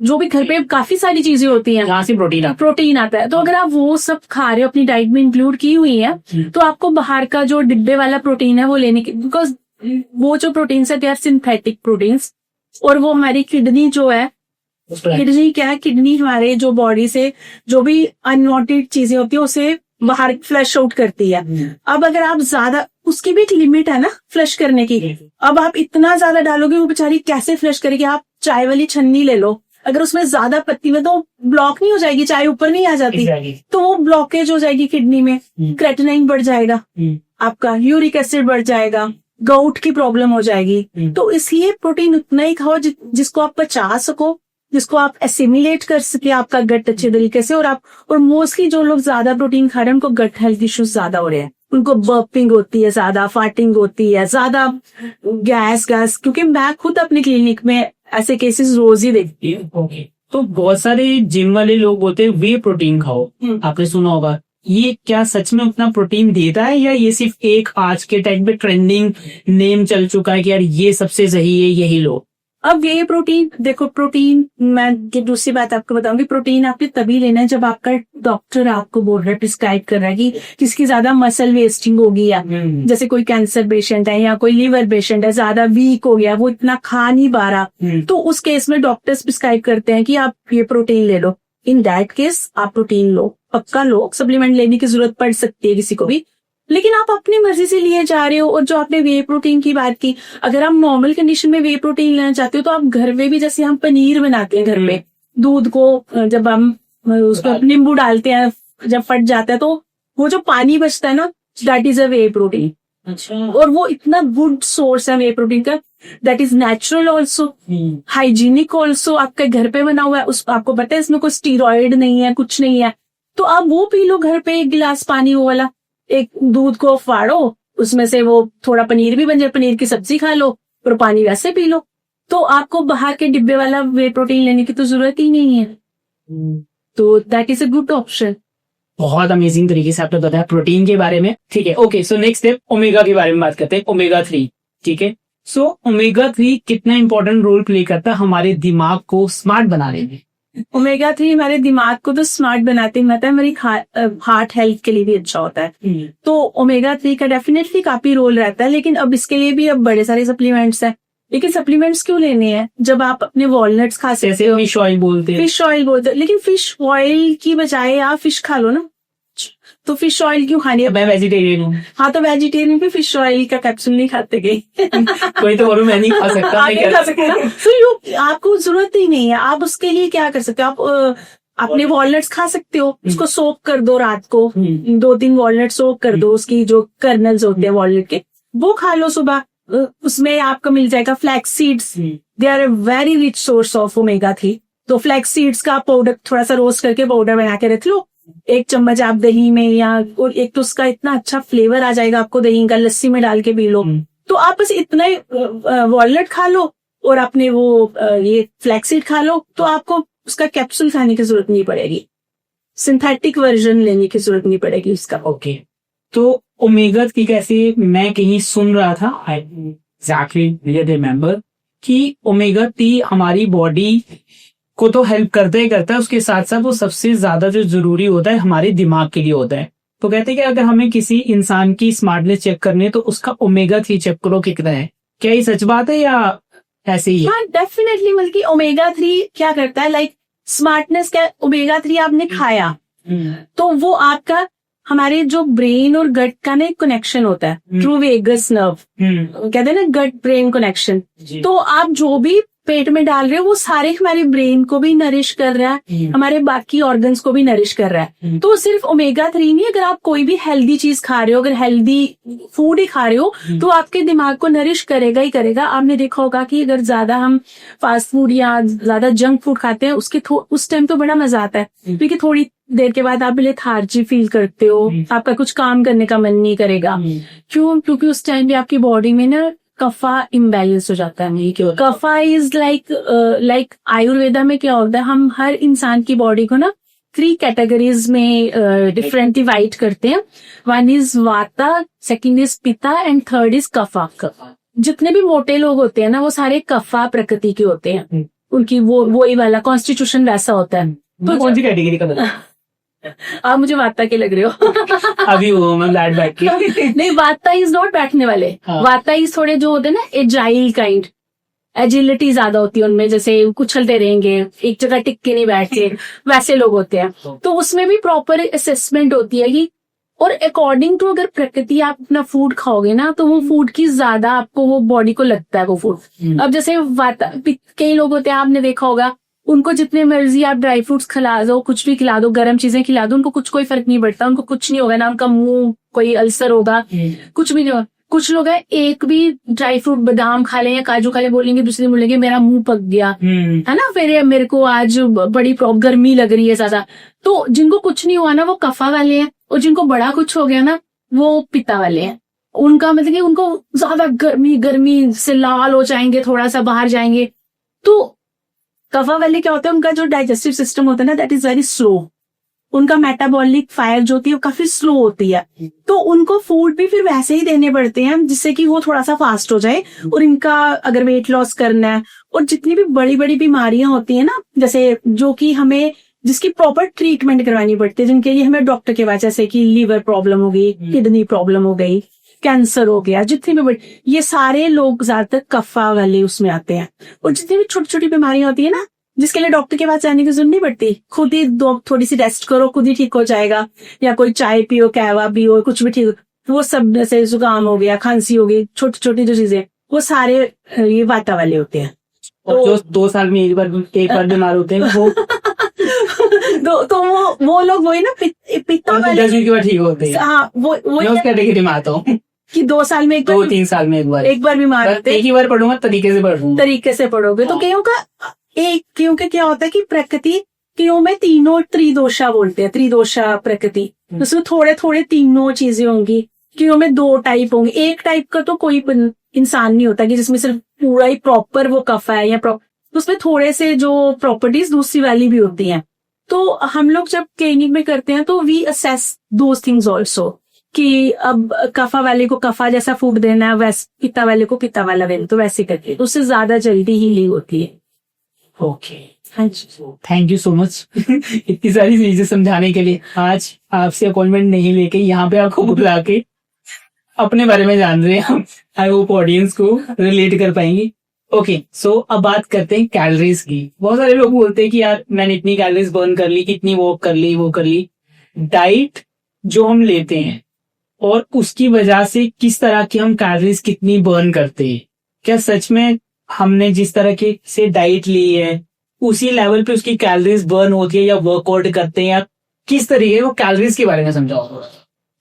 जो भी घर पे काफी सारी चीजें होती हैं जहाँ से प्रोटीन आता है, तो अगर आप वो सब खा रहे हो, अपनी डाइट में इंक्लूड की हुई है, तो आपको बाहर का जो डिब्बे वाला प्रोटीन है वो लेने की, बिकॉज वो जो प्रोटीन्स है दे आर सिंथेटिक प्रोटीन्स। और वो हमारी किडनी जो है, किडनी क्या है, किडनी हमारे जो बॉडी से जो भी अनवांटेड चीजें होती है उसे बाहर फ्लश आउट करती है। अब अगर आप ज्यादा, उसकी भी एक लिमिट है ना फ्लश करने की, अब आप इतना ज्यादा डालोगे वो बेचारी कैसे फ्लश करेगी। आप चाय वाली छन्नी ले लो, अगर उसमें ज्यादा पत्ती में तो ब्लॉक नहीं हो जाएगी, चाय ऊपर नहीं आ जाती, तो वो ब्लॉकेज हो जाएगी किडनी में, क्रेटिनाइन बढ़ जाएगा, आपका यूरिक एसिड बढ़ जाएगा, गाउट की प्रॉब्लम हो जाएगी। तो इसलिए प्रोटीन उतना ही खाओ जिसको आप पचा सको, जिसको आप एसिमिलेट कर सके आपका गट अच्छे तरीके से। और मोस्टली जो लोग ज्यादा प्रोटीन खा रहे हैं उनको गट हेल्थ इश्यूज ज्यादा हो रहे हैं, उनको बर्पिंग होती है ज्यादा, फार्टिंग होती है ज्यादा, गैस, क्योंकि मैं खुद अपने क्लिनिक में ऐसे केसेस रोज ही देखती हूँ। तो बहुत सारे जिम वाले लोग बोलते हैं वे प्रोटीन खाओ, आपने सुना होगा, ये क्या सच में उतना प्रोटीन देता है या ये सिर्फ एक आज के टाइम पे ट्रेंडिंग नेम चल चुका है कि यार ये सबसे सही है, यही लो? अब ये प्रोटीन देखो, प्रोटीन मैं ये दूसरी बात आपको बताऊंगी, प्रोटीन आपने तभी लेना है जब आपका डॉक्टर आपको बोल रहा है, प्रिस्क्राइब कर रहा है कि किसकी ज्यादा मसल वेस्टिंग होगी, या जैसे कोई कैंसर पेशेंट है या कोई लिवर पेशेंट है, ज्यादा वीक हो गया, वो इतना खा नहीं पा रहा, तो उस केस में डॉक्टर्स प्रिस्क्राइब करते हैं कि आप ये प्रोटीन ले लो। इन दैट केस आप प्रोटीन लो, पक्का लो, सप्लीमेंट लेने की जरूरत पड़ सकती है किसी को भी, लेकिन आप अपनी मर्जी से लिए जा रहे हो। और जो आपने वे प्रोटीन की बात की, अगर आप नॉर्मल कंडीशन में वे प्रोटीन लेना चाहते हो तो आप घर में भी, जैसे हम पनीर बनाते हैं घर में, दूध को जब हम उसको नींबू डालते हैं, जब फट जाता है तो वो जो पानी बचता है ना, that is a way protein. अच्छा। और वो इतना गुड सोर्स है वे प्रोटीन का, that is natural also, hygienic also, आपके घर पे बना हुआ है, उस आपको पता है इसमें कोई स्टीरॉयड नहीं है, कुछ नहीं है, तो आप वो पी लो घर पे, एक गिलास पानी वो वाला, एक दूध को फाड़ो, उसमें से वो थोड़ा पनीर भी बन जाए, पनीर की सब्जी खा लो और पानी वैसे पी लो, तो आपको बाहर के डिब्बे वाला वे प्रोटीन लेने की तो जरूरत ही नहीं है। तो that is a good option. बहुत अमेजिंग तरीके से आपने बताया प्रोटीन के बारे में। ठीक है, okay, so next step omega के बारे में बात करते हैं, ओमेगा 3। ठीक है, सो ओमेगा 3 कितना इंपॉर्टेंट रोल प्ले करता है हमारे दिमाग को स्मार्ट बनाने में? ओमेगा 3 हमारे दिमाग को तो स्मार्ट बनाते ही रहता है, हमारी हार्ट हेल्थ के लिए भी अच्छा होता है। तो ओमेगा 3 का डेफिनेटली काफी रोल रहता है, लेकिन अब इसके लिए भी अब बड़े सारे सप्लीमेंट्स हैं। लेकिन सप्लीमेंट्स क्यों लेने हैं जब आप अपने वॉलनट्स खा सकते हो, फिश ऑयल बोलते हैं, लेकिन फिश ऑयल की बजाय आप फिश खा लो ना। तो फिश ऑयल क्यों खानी है? मैं वेजिटेरियन हूँ। हाँ, तो वेजिटेरियन भी फिश ऑयल का कैप्सूल नहीं खाते गए कोई तो और मैं नहीं खा सकता, आप नहीं खा सकते ना, तो आपको जरूरत ही नहीं है। आप उसके लिए क्या कर सकते हो, आप अपने वॉलनट्स खा सकते हो, उसको सोक कर दो रात को, 2-3 वॉलनट सोक कर दो, उसकी जो कर्नल्स होते हैं वॉलनट के, वो खा लो सुबह। उसमें आपको मिल जाएगा flax seeds, they are a very rich source of omega 3। तो फ्लैक्स सीड्स का पाउडर थोड़ा सा रोस्ट करके पाउडर बना के रख लो, 1 चम्मच आप दही में, या और एक तो उसका इतना अच्छा फ्लेवर आ जाएगा आपको दही का, लस्सी में डाल के पी लो। तो आप बस इतना ही वॉलनट खा लो और अपने वो ये फ्लैक्सीड खा लो, तो आपको उसका कैप्सूल खाने की जरूरत नहीं पड़ेगी, सिंथेटिक वर्जन लेने की जरूरत नहीं पड़ेगी उसका। ओके, तो ओमेगा 3 कैसे, मैं कहीं सुन रहा था, आई एग्जैक्टली रिमेम्बर कि ओमेगा 3 हमारी बॉडी को तो हेल्प करता ही करता है, उसके साथ साथ वो सबसे ज्यादा जो जरूरी होता है हमारे दिमाग के लिए होता है। तो कहते हैं कि अगर हमें किसी इंसान की स्मार्टनेस चेक करनी है तो उसका ओमेगा 3 चेक करो कितना है। क्या ये सच बात है या ऐसे ही है? हाँ, डेफिनेटली, बल्कि ओमेगा 3 क्या करता है, लाइक स्मार्टनेस क्या, ओमेगा 3 आपने खाया तो वो आपका हमारे जो ब्रेन और गट का ना एक कनेक्शन होता है थ्रू वेगस नर्व, कहते हैं ना गट ब्रेन कनेक्शन। तो आप जो भी पेट में डाल रहे हो वो सारे हमारे ब्रेन को भी नरिश कर रहा है, हमारे बाकी ऑर्गन्स को भी नरिश कर रहा है। तो सिर्फ ओमेगा 3 नहीं, अगर आप कोई भी हेल्दी चीज खा रहे हो, अगर हेल्दी फूड ही खा रहे हो तो आपके दिमाग को नरिश करेगा ही करेगा। आपने देखा होगा कि अगर ज्यादा हम फास्ट फूड या ज्यादा जंक फूड खाते हैं उसके उस टाइम तो बड़ा मजा आता है, क्योंकि थोड़ी देर के बाद आप लेथार्जी फील करते हो, आपका कुछ काम करने का मन नहीं करेगा। क्यों? क्योंकि उस टाइम भी आपकी बॉडी में ना कफा इम्बैलेंस हो जाता है। कफा इज लाइक आयुर्वेदा में क्या होता है, हम हर इंसान की बॉडी को ना 3 कैटेगरीज में डिफरेंट डिवाइड करते हैं। 1 इज वाता, सेकंड इज पिता एंड थर्ड इज कफा। जितने भी मोटे लोग होते हैं ना वो सारे कफा प्रकृति के होते हैं, उनकी वही वाला कॉन्स्टिट्यूशन वैसा होता है। तो कौन सी कैटेगरी का? आप मुझे वाता के लग रहे हो। अभी वो मैं फ्लैट बैठ के नहीं, वाता इज नॉट बैठने वाले। वाता इज थोड़े जो होते हैं ना एजाइल काइंड, एजिलिटी ज्यादा होती है उनमें, जैसे कुचलते रहेंगे, एक जगह टिक के नहीं बैठते, वैसे लोग होते हैं। तो उसमें भी प्रॉपर असेसमेंट होती है कि, और अकॉर्डिंग टू अगर प्रकृति आप अपना फूड खाओगे ना तो वो फूड की ज्यादा आपको वो बॉडी को लगता है वो फूड। अब जैसे वाता, कई लोग होते हैं आपने देखा होगा, उनको जितने मर्जी आप ड्राई फ्रूट्स खिला दो, कुछ भी खिला दो, गर्म चीजें खिला दो, उनको कोई फर्क नहीं पड़ता, उनको कुछ नहीं होगा ना, उनका मुंह कोई अल्सर होगा, कुछ भी नहीं होगा। कुछ लोग हैं एक भी ड्राई फ्रूट बादाम खा लें या काजू खा लें, बोलेंगे दूसरे दिन बोलेंगे मेरा मुंह पक गया है ना, फिर मेरे को आज बड़ी गर्मी लग रही है ज्यादा। तो जिनको कुछ नहीं हुआ ना वो कफा वाले हैं, और जिनको बड़ा कुछ हो गया ना वो पित्ता वाले हैं। उनका मतलब कि उनको ज्यादा गर्मी से लाल हो जाएंगे, थोड़ा सा बाहर जाएंगे। तो कफा वाले क्या होता है, उनका जो डाइजेस्टिव सिस्टम होता है ना दैट इज वेरी स्लो, उनका मेटाबॉलिक फायर जो होती है वो काफी स्लो होती है। तो उनको फूड भी फिर वैसे ही देने पड़ते हैं जिससे कि वो थोड़ा सा फास्ट हो जाए। और इनका अगर वेट लॉस करना है, और जितनी भी बड़ी बड़ी बीमारियां होती है ना, जैसे जो कि हमें जिसकी प्रॉपर ट्रीटमेंट करवानी पड़ती है, जिनके लिए हमें डॉक्टर के पास, जैसे कि लीवर प्रॉब्लम हो गई, किडनी प्रॉब्लम हो गई, कैंसर हो गया, जितनी भी बड़ी, ये सारे लोग ज्यादातर कफा वाले उसमें आते हैं। और जितनी भी छोटी छोटी बीमारियां होती है ना जिसके लिए डॉक्टर के पास जाने की जरूरत नहीं पड़ती, खुद ही थोड़ी सी रेस्ट करो, खुद ही ठीक हो जाएगा। या कोई चाय पियो, कहवा पियो, कुछ भी ठीक, वो सब, जैसे जुकाम हो गया, खांसी हो गई, छोटी छोटी जो चीजें, वो सारे ये वाता वाले होते हैं। और जो 2 साल में एक बार बीमार होते हैं वो तो वो लोग वही ना पित्ता वाले 10 दिन के बाद ठीक होते हैं। हाँ, वो उस कैटेगरी में आता हूँ कि 2 साल में 2-3 साल में एक बार बीमार होते हैं। एक ही बार पढ़ूंगा, तरीके से पढ़ोगे तो कईयों का क्योंकि क्या होता है कि प्रकृति कईयों में तीनों त्रिदोषा बोलते हैं, त्रिदोषा प्रकृति, उसमें थोड़े थोड़े तीनों चीजें होंगी। कईयों में 2 टाइप होंगे, एक टाइप का तो कोई इंसान नहीं होता कि जिसमें सिर्फ पूरा ही प्रॉपर वो कफा है, या उसमें थोड़े से जो प्रॉपर्टीज दूसरी वाली भी होती हैं। तो हम लोग जब क्लिनिक में करते हैं तो we assess those things also, कि अब कफा वाले को कफा जैसा फूड देना है, वैसे पित्ता वाले को पित्ता वाला देना, तो वैसे करके तो उससे ज्यादा जल्दी हीलिंग होती है। Okay, thank you so much इतनी सारी चीजें समझाने के लिए। आज आपसे अपॉइंटमेंट नहीं लेके यहाँ पे आपको बुला के अपने बारे में जान रहे हैं हम। आई होप ऑडियंस को रिलेट कर पाएंगे। ओके, सो अब बात करते हैं कैलोरीज की। बहुत सारे लोग बोलते हैं कि यार मैंने इतनी कैलोरीज बर्न कर ली, इतनी वॉक कर ली, वो कर ली। डाइट जो हम लेते हैं और उसकी वजह से किस तरह की हम कैलोरीज कितनी बर्न करते हैं, क्या सच में हमने जिस तरह के से डाइट ली है उसी लेवल पे उसकी कैलोरीज बर्न होती है, या वर्कआउट करते हैं, या किस तरीके वो कैलोरीज के बारे में समझाओ।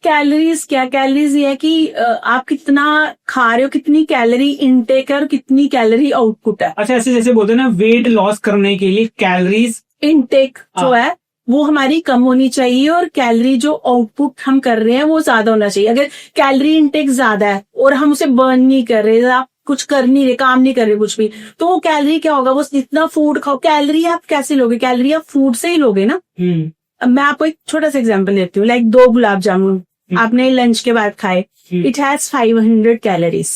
कैलोरीज ये है कि आप कितना खा रहे हो, कितनी कैलोरी इनटेक है और कितनी कैलोरी आउटपुट है। अच्छा, ऐसे जैसे बोलते हैं ना वेट लॉस करने के लिए कैलोरीज इनटेक जो है वो हमारी कम होनी चाहिए, और कैलोरी जो आउटपुट हम कर रहे हैं वो ज्यादा होना चाहिए। अगर कैलोरी इनटेक ज्यादा है और हम उसे बर्न नहीं कर रहे, आप कुछ कर नहीं रहे, काम नहीं कर रहे कुछ भी, तो वो कैलोरी क्या होगा, वो जितना फूड खाओ, कैलोरी आप कैसे लोगे, कैलोरी आप फूड से ही लोगे ना। अब मैं आपको एक छोटा सा एग्जांपल देती हूँ, लाइक 2 गुलाब जामुन आपने लंच के बाद खाए, इट हैज 500 कैलोरीज,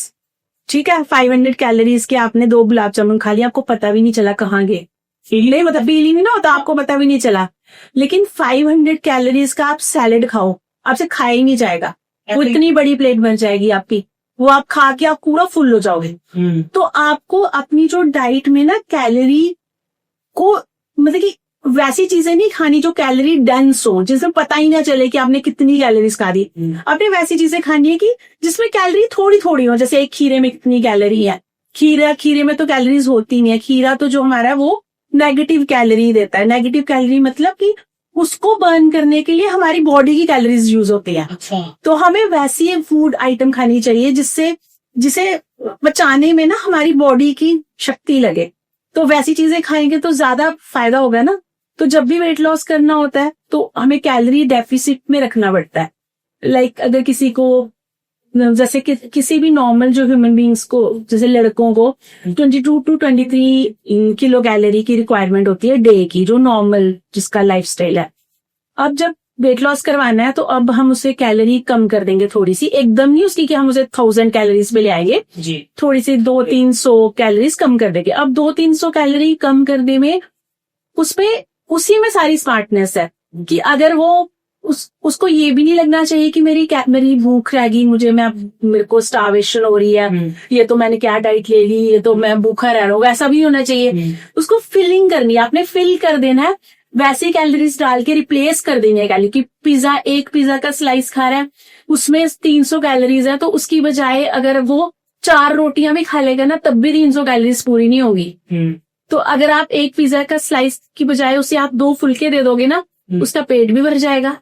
ठीक है। 500 कैलोरीज के आपने 2 गुलाब जामुन खा लिया, आपको पता भी नहीं चला कहाँ गए, नहीं मतलब फील नहीं ना होता, आपको पता भी नहीं चला। लेकिन 500 कैलोरीज का आप सैलेड खाओ, आपसे खाया ही नहीं जाएगा, वो इतनी बड़ी प्लेट बन जाएगी आपकी, वो आप खा के आप पूरा फुल हो जाओगे। तो आपको अपनी जो डाइट में ना कैलोरी को मतलब कि वैसी चीजें नहीं खानी जो कैलोरी डेंस हो, जिसमें पता ही ना चले कि आपने कितनी कैलोरीज खा दी। आपने वैसी चीजें खानी है कि जिसमें कैलोरी थोड़ी थोड़ी हो। जैसे एक खीरे में कितनी कैलोरी है, खीरे में तो कैलोरीज होती नहीं है। खीरा तो जो हमारा वो नेगेटिव कैलोरी देता है। नेगेटिव कैलोरी मतलब कि उसको बर्न करने के लिए हमारी बॉडी की कैलोरीज यूज होती है। अच्छा। तो हमें वैसी फूड आइटम खानी चाहिए जिसे बचाने में ना हमारी बॉडी की शक्ति लगे। तो वैसी चीजें खाएंगे तो ज्यादा फायदा होगा ना। तो जब भी वेट लॉस करना होता है तो हमें कैलोरी डेफिसिट में रखना पड़ता है। लाइक अगर किसी को, जैसे किसी भी नॉर्मल जो ह्यूमन बींग्स को, जैसे लड़कों को 22 to 23 किलो कैलोरी की रिक्वायरमेंट होती है डे की, जो नॉर्मल जिसका लाइफस्टाइल है। अब जब वेट लॉस करवाना है तो अब हम उसे कैलोरी कम कर देंगे थोड़ी सी, एकदम नहीं उसकी कि हम उसे 1000 कैलोरीज पे ले आएंगे जी। थोड़ी सी 200-300 कैलोरीज कम कर देंगे। अब 200-300 कैलोरी कम करने में उसी में सारी स्मार्टनेस है कि अगर वो उसको ये भी नहीं लगना चाहिए कि मेरी भूख रहेगी, मेरे को स्टार्वेशन हो रही है, ये तो मैंने क्या डाइट ले ली, ये तो मैं भूखा रह रहा हूँ, ऐसा भी होना चाहिए। उसको फिलिंग करनी है, आपने फिल कर देना है, वैसे कैलोरीज डाल के रिप्लेस कर देनी है कैलोरी की। एक पिज्जा का स्लाइस खा रहा है, उसमें 300 कैलोरीज है, तो उसकी बजाय अगर वो 4 रोटियां भी खा लेगा ना तब भी 300 कैलोरीज पूरी नहीं होगी। तो अगर आप एक पिज्जा का स्लाइस की बजाय उसे आप 2 फुलके दे दोगे ना, उसका पेट भी भर जाएगा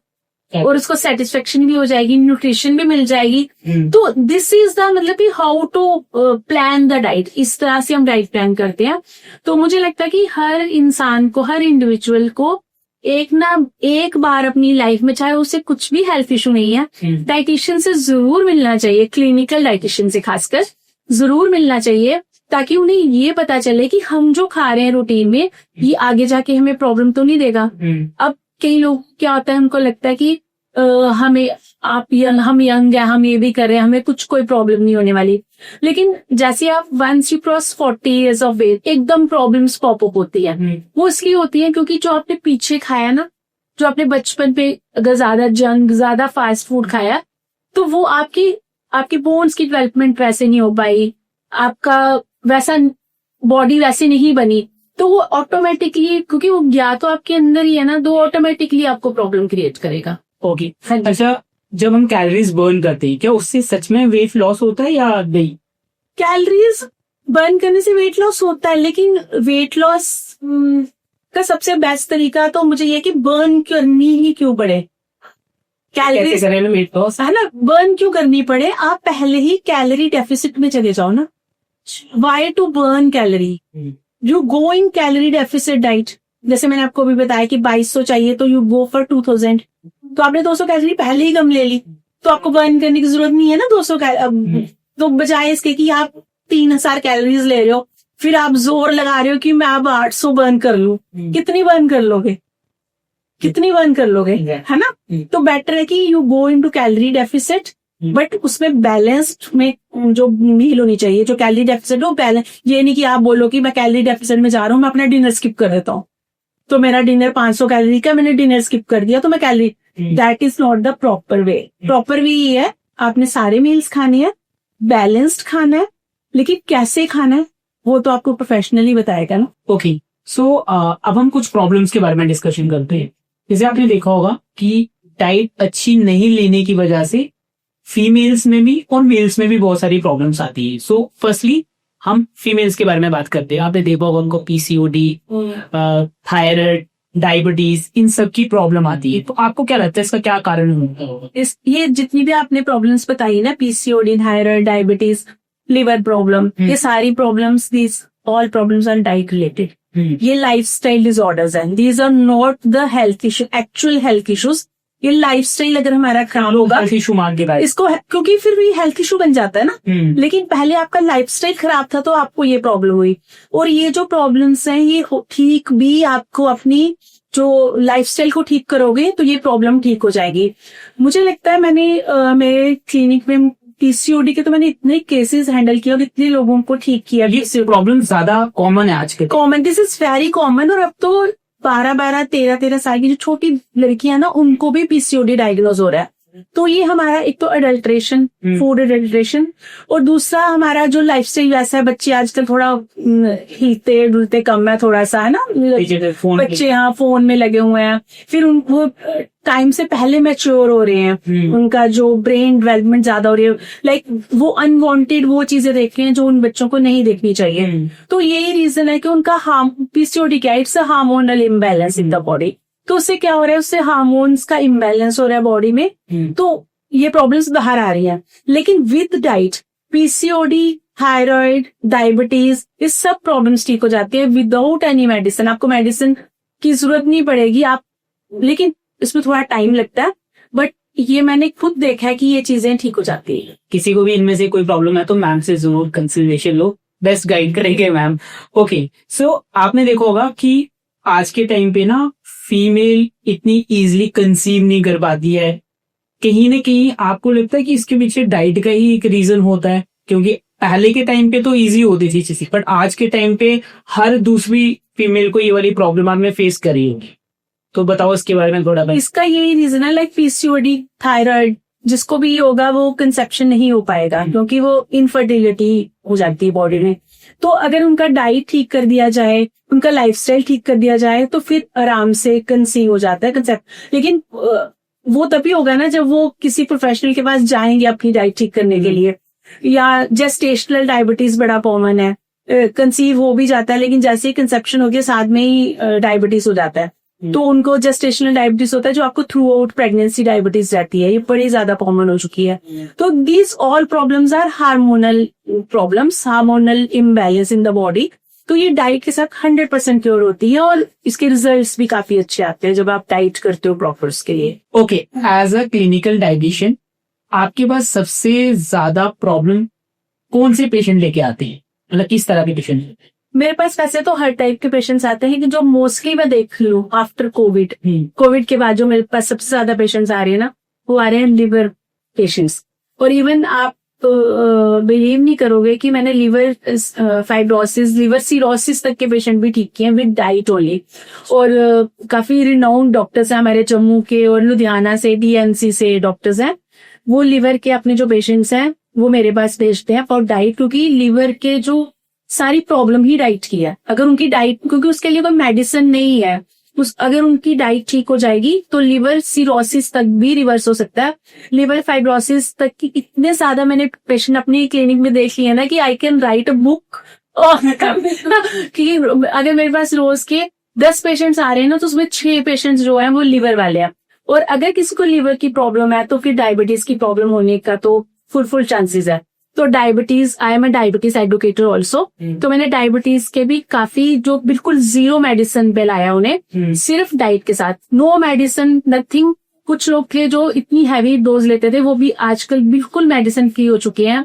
और उसको सेटिस्फेक्शन भी हो जाएगी, न्यूट्रिशन भी मिल जाएगी। तो दिस इज द मतलब कि how to plan the diet. इस तरह से हम डाइट प्लान करते हैं। तो मुझे लगता है कि हर इंसान को, हर इंडिविजुअल को एक बार अपनी लाइफ में, चाहे उसे कुछ भी हेल्थ इशू नहीं है, डाइटिशियन से जरूर मिलना चाहिए, क्लिनिकल डाइटिशियन से खासकर जरूर मिलना चाहिए, ताकि उन्हें ये पता चले कि हम जो खा रहे हैं रूटीन में ये आगे जाके हमें प्रॉब्लम तो नहीं देगा। अब कई लोग क्या होता है, उनको लगता है कि हम यंग है, हम ये भी कर रहे हैं, हमें कोई प्रॉब्लम नहीं होने वाली। लेकिन जैसे आप once you cross 40 years of age, एकदम प्रॉब्लम्स पॉप अप होती है। वो इसलिए होती है क्योंकि जो आपने पीछे खाया ना, जो आपने बचपन पे अगर ज्यादा जंक, ज्यादा फास्ट फूड खाया, तो वो आपकी बोन्स की डेवलपमेंट वैसे नहीं हो पाई, आपका वैसा बॉडी वैसे नहीं बनी, तो वो ऑटोमेटिकली, क्योंकि वो गया तो आपके अंदर ही है ना, तो ऑटोमेटिकली आपको प्रॉब्लम क्रिएट करेगा। ओके। अच्छा, जब हम कैलोरीज बर्न करते हैं क्या उससे सच में वेट लॉस होता है या नहीं? कैलोरीज बर्न करने से वेट लॉस होता है, लेकिन वेट लॉस का सबसे बेस्ट तरीका तो मुझे ये कि बर्न करनी ही क्यों पड़े, कैलोरीज वेट लॉस है ना, बर्न क्यों करनी पड़े, आप पहले ही कैलोरी डेफिसिट में चले जाओ ना। Why to burn calorie, you go in calorie deficit diet. जैसे मैंने आपको भी बताया कि 2200 चाहिए तो यू गो फॉर 2000, तो आपने 200 कैलोरी पहले ही कम ले ली, तो आपको बर्न करने की जरूरत नहीं है ना 200 कैलोरी। तो बजाय इसके कि आप 3000 कैलोरीज ले रहे हो, फिर आप जोर लगा रहे हो कि मैं अब 800 बर्न कर लूं, कितनी बर्न कर लोगे, है ना। तो बेटर है कि you go into calorie deficit, but उसमें बैलेंस्ड में जो मील होनी चाहिए, जो कैलोरी डेफिसिट हो बैलेंस। ये नहीं कि आप बोलो कि मैं कैलोरी डेफिसिट में जा रहा हूँ, मैं अपना डिनर स्किप कर देता हूँ, तो मेरा डिनर 500 कैलोरी का, मैंने डिनर स्किप कर दिया तो मैं calorie, that is not the proper way. Proper way ये है, आपने सारे मील्स खाने हैं, बैलेंस्ड खाना है, लेकिन कैसे खाना है वो तो आपको प्रोफेशनली बताएगा ना। ओके, सो अब हम कुछ प्रॉब्लम्स के बारे में डिस्कशन करते हैं। जैसे आपने देखा होगा कि डाइट अच्छी नहीं लेने की वजह से फीमेल्स में भी और मेल्स में भी बहुत सारी प्रॉब्लम्स आती है। सो फर्स्टली हम फीमेल्स के बारे में बात करते हैं। आपने देखा होगा उनको पीसीओडी, थायराइड, डायबिटीज, इन सब की प्रॉब्लम आती है। तो आपको क्या लगता है इसका क्या कारण होगा? ये जितनी भी आपने प्रॉब्लम्स बताई ना, PCOD, thyroid, diabetes, liver problem, ये सारी problems, these all problems are diet related. ये लाइफस्टाइल डिसऑर्डर्स हैं, these are not the health issue, actual health issues. ये लाइफस्टाइल अगर हमारा खराब होगा, हेल्थ इशू मान के बाद इसको, क्योंकि फिर भी हेल्थ इशू बन जाता है ना। लेकिन पहले आपका लाइफस्टाइल खराब था तो आपको ये प्रॉब्लम हुई, और ये जो प्रॉब्लम्स हैं ये ठीक भी, आपको अपनी जो लाइफस्टाइल को ठीक करोगे तो ये प्रॉब्लम ठीक हो जाएगी। मुझे लगता है मैंने मेरे क्लिनिक में पीसीओडी के तो मैंने इतने केसेस हैंडल किया और इतने लोगों को ठीक किया। ये प्रॉब्लम ज्यादा कॉमन है आज के, common, this is very common. और अब तो 12-13 साल की जो छोटी लड़कियां ना, उनको भी पीसीओडी डायग्नोज हो रहा है। तो ये हमारा एक तो अडल्ट्रेशन, फूड अडल्ट्रेशन, और दूसरा हमारा जो लाइफस्टाइल वैसा है, बच्चे आजकल थोड़ा हिलते डुलते कम है थोड़ा सा, है ना, बच्चे हाँ फोन में लगे हुए हैं, फिर उनको टाइम से पहले मैच्योर हो रहे हैं, उनका जो ब्रेन डेवलपमेंट ज्यादा हो रही है, लाइक वो अनवांटेड वो चीजें देख रहे हैं जो उन बच्चों को नहीं देखनी चाहिए। तो यही रीजन है कि उनका पीसीओडी क्या, it's a hormonal imbalance in the body. तो उससे क्या हो रहा है, उससे हार्मोन्स का इम्बैलेंस हो रहा है बॉडी में, तो ये प्रॉब्लम्स बाहर आ रही हैं। लेकिन with diet PCOD, thyroid, diabetes, ये सब प्रॉब्लम्स ठीक हो जाती है विदाउट एनी मेडिसिन। आपको मेडिसिन की जरूरत नहीं पड़ेगी, आप, लेकिन इसमें थोड़ा टाइम लगता है, बट ये मैंने खुद देखा है कि ये चीजें ठीक हो जाती है। किसी को भी इनमें से कोई प्रॉब्लम है तो मैम से जरूर कंसल्टेशन लो, बेस्ट गाइड करेंगे मैम। ओके, सो आपने देखा होगा कि आज के टाइम पे ना फीमेल इतनी इजीली कंसीव नहीं कर पाती है। कहीं ना कहीं आपको लगता है कि इसके पीछे डाइट का ही एक रीजन होता है? क्योंकि पहले के टाइम पे तो इजी होती थी चीजें, बट आज के टाइम पे हर दूसरी फीमेल को ये वाली प्रॉब्लम आपने फेस करी होगी, तो बताओ इसके बारे में थोड़ा। इसका यही रीजन है, लाइक पीसीओडी, थायराइड, जिसको भी होगा वो कंसेप्शन नहीं हो पाएगा क्योंकि वो इनफर्टिलिटी हो जाती है बॉडी में। तो अगर उनका डाइट ठीक कर दिया जाए, उनका लाइफस्टाइल ठीक कर दिया जाए, तो फिर आराम से कंसीव हो जाता है कंसेप्ट। लेकिन वो तभी होगा ना जब वो किसी प्रोफेशनल के पास जाएंगे अपनी डाइट ठीक करने के लिए। या जेस्टेशनल डायबिटीज बड़ा कॉमन है, कंसीव हो भी जाता है लेकिन जैसे ही कंसेप्शन हो गया साथ में ही डायबिटीज हो जाता है, तो उनको जेस्टेशनल डायबिटीज होता है जो आपको थ्रू आउट प्रेगनेंसी डायबिटीज रहती है, ये बड़ी ज्यादा कॉमन हो चुकी है। तो these all problems are hormonal problems, hormonal imbalance in the body. तो ये डाइट के साथ 100% क्योर होती है और इसके रिजल्ट्स भी काफी अच्छे आते हैं जब आप डाइट करते हो प्रॉपर उसके लिए। Okay, as a clinical dietitian आपके पास सबसे ज्यादा प्रॉब्लम कौन से पेशेंट लेके आते हैं, मतलब किस तरह के पेशेंट? मेरे पास वैसे तो हर टाइप के पेशेंट्स आते हैं, कि जो मोस्टली मैं देख लूं आफ्टर कोविड के बाद जो मेरे पास सबसे ज्यादा पेशेंट्स आ रहे हैं ना, वो आ रहे हैं लिवर पेशेंट्स। और इवन आप बिलीव नहीं करोगे कि मैंने लिवर फाइब्रोसिस, लिवर सिरोसिस तक के पेशेंट भी ठीक किए विद डाइट ओनली। और काफी रिनाउंड डॉक्टर्स हैं हमारे जम्मू के और लुधियाना से, डीएमसी से डॉक्टर्स हैं, वो लिवर के अपने जो पेशेंट्स हैं वो मेरे पास भेजते हैं फॉर डाइट, क्योंकि लिवर के जो सारी प्रॉब्लम ही डाइट की है। अगर उनकी डाइट, क्योंकि उसके लिए कोई मेडिसिन नहीं है, अगर उनकी डाइट ठीक हो जाएगी तो लिवर सिरोसिस तक भी रिवर्स हो सकता है। लिवर फाइब्रोसिस तक की इतने ज्यादा मैंने पेशेंट अपनी क्लिनिक में देख लिए ना कि I can write a book. कि अगर मेरे पास रोज के 10 पेशेंट्स आ रहे हैं ना, तो उसमें 6 पेशेंट्स जो है वो लिवर वाले हैं। और अगर किसी को लिवर की प्रॉब्लम है तो फिर डायबिटीज की प्रॉब्लम होने का तो फुल चांसेस है। तो diabetes, I am a diabetes advocator also, तो मैंने डायबिटीज के भी काफी जो बिल्कुल जीरो मेडिसिन पे लाया उन्हें, सिर्फ डाइट के साथ, नो मेडिसिन नथिंग। कुछ लोग थे जो इतनी हैवी डोज लेते थे, वो भी आजकल बिल्कुल मेडिसिन फ्री हो चुके हैं।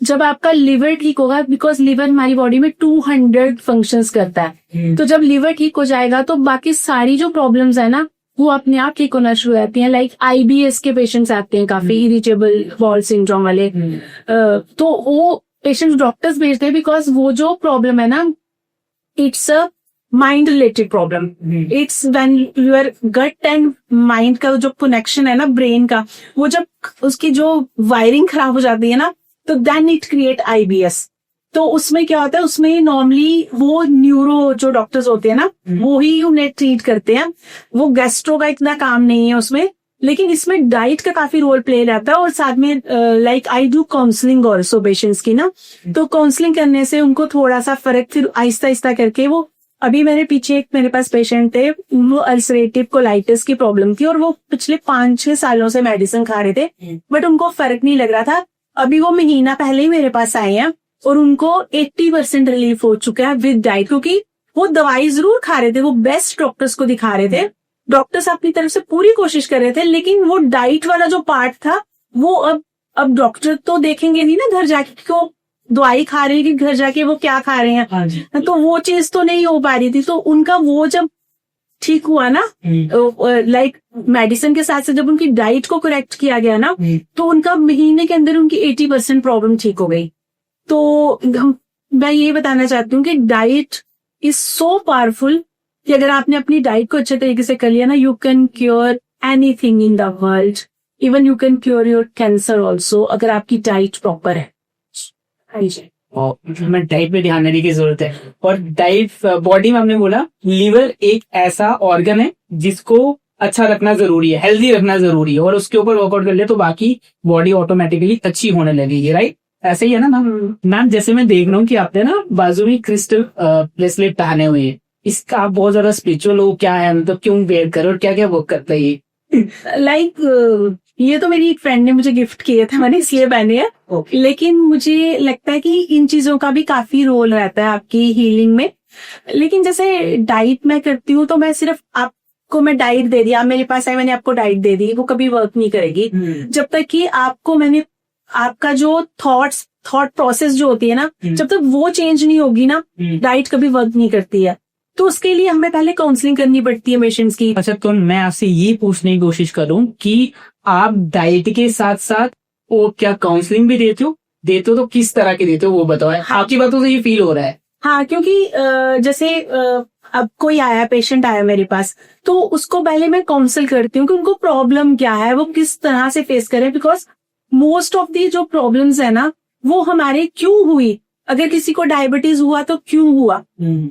जब आपका लिवर ठीक होगा, बिकॉज लिवर हमारी बॉडी में 200 फंक्शंस करता है, तो जब लिवर ठीक हो जाएगा तो बाकी सारी जो प्रॉब्लम्स है ना वो अपने आप ठीक होना शुरू हो जाती हैं। लाइक आईबीएस के पेशेंट्स आते हैं, काफी इरिटेबल बॉल सिंड्रोम वाले, तो वो पेशेंट्स डॉक्टर्स भेजते हैं बिकॉज वो जो प्रॉब्लम है ना, it's a mind related problem. It's when your gut and mind का जो कनेक्शन है ना ब्रेन का, वो जब उसकी जो वायरिंग खराब हो जाती है ना, तो देन इट क्रिएट आईबीएस। तो उसमें क्या होता है, उसमें नॉर्मली वो न्यूरो जो डॉक्टर्स होते हैं ना, वो ही उन्हें ट्रीट करते हैं, वो गैस्ट्रो का इतना काम नहीं है उसमें। लेकिन इसमें डाइट का काफी रोल प्ले रहता है। और साथ में like I do counselling also patients की ना, तो काउंसलिंग करने से उनको थोड़ा सा फर्क, फिर आहिस्ता आहिस्ता करके वो, अभी मेरे पीछे एक मेरे पास पेशेंट थे, वो अल्सरेटिव कोलाइटिस की प्रॉब्लम थी और वो पिछले 5-6 सालों से मेडिसिन खा रहे थे, बट उनको फर्क नहीं लग रहा था। अभी वो महीना पहले ही मेरे पास आए हैं और उनको 80% रिलीफ हो चुका है विद डाइट, क्योंकि वो दवाई जरूर खा रहे थे, वो बेस्ट डॉक्टर्स को दिखा रहे थे, डॉक्टर्स अपनी तरफ से पूरी कोशिश कर रहे थे, लेकिन वो डाइट वाला जो पार्ट था वो अब डॉक्टर तो देखेंगे नहीं ना घर जाके, क्यों दवाई खा रहे हैं कि घर जाके वो क्या खा रहे हैं, तो वो चीज तो नहीं हो पा रही थी। तो उनका वो जब ठीक हुआ ना, लाइक मेडिसिन के साथ साथ जब उनकी डाइट को करेक्ट किया गया ना, तो उनका महीने के अंदर उनकी 80% प्रॉब्लम ठीक हो गई। तो मैं ये बताना चाहती हूँ कि डाइट इज सो पावरफुल कि अगर आपने अपनी डाइट को अच्छे तरीके से कर लिया ना, you can cure anything in the world. Even you can cure your cancer also, अगर आपकी डाइट प्रॉपर है। हाँ जी। और हमें डाइट पे ध्यान देने की जरूरत है। और डाइट, बॉडी में हमने बोला लीवर एक ऐसा ऑर्गन है जिसको अच्छा रखना जरूरी है, हेल्दी रखना जरूरी है, और उसके ऊपर वर्कआउट कर ले तो बाकी बॉडी ऑटोमेटिकली अच्छी होने लगेगी, राइट? ऐसे ही है ना मैम? मैम जैसे मैं देख रहा हूँ कि आपने ना बाजू में क्रिस्टल ब्रेसलेट पहने हुए हैं, इसका आप बहुत ज्यादा स्पिरिचुअल हो, क्या है मतलब, क्यों वेयर करो और क्या क्या वर्क करता है ये? ये तो मेरी एक फ्रेंड ने मुझे गिफ्ट किए थे, मैंने इसलिए पहने हैं। लेकिन मुझे लगता है कि इन चीजों का भी काफी रोल रहता है आपकी हीलिंग में। लेकिन जैसे डाइट मैं करती हूँ तो मैं सिर्फ आपको मैं डाइट दे दी, आप मेरे पास आए, मैंने आपको डाइट दे दी, वो कभी वर्क नहीं करेगी जब तक कि आपका जो थॉट प्रोसेस जो होती है ना, जब तक वो चेंज नहीं होगी ना, डाइट कभी वर्क नहीं करती है। तो उसके लिए हमें पहले काउंसलिंग करनी पड़ती है पेशेंट्स की। अच्छा, तो मैं आपसे ये पूछने की कोशिश करूं कि आप डाइट के साथ साथ वो क्या काउंसलिंग भी देते हो तो किस तरह के देते हो वो बताओ। हाँ। आपकी बातों से ये फील हो रहा है। हाँ, क्योंकि जैसे अब कोई आया, पेशेंट आया मेरे पास, तो उसको पहले मैं काउंसल करती हूँ कि उनको प्रॉब्लम क्या है, वो किस तरह से फेस करें। बिकॉज मोस्ट ऑफ दी जो प्रॉब्लम्स है ना, वो हमारे क्यों हुई। अगर किसी को डायबिटीज हुआ तो क्यों हुआ,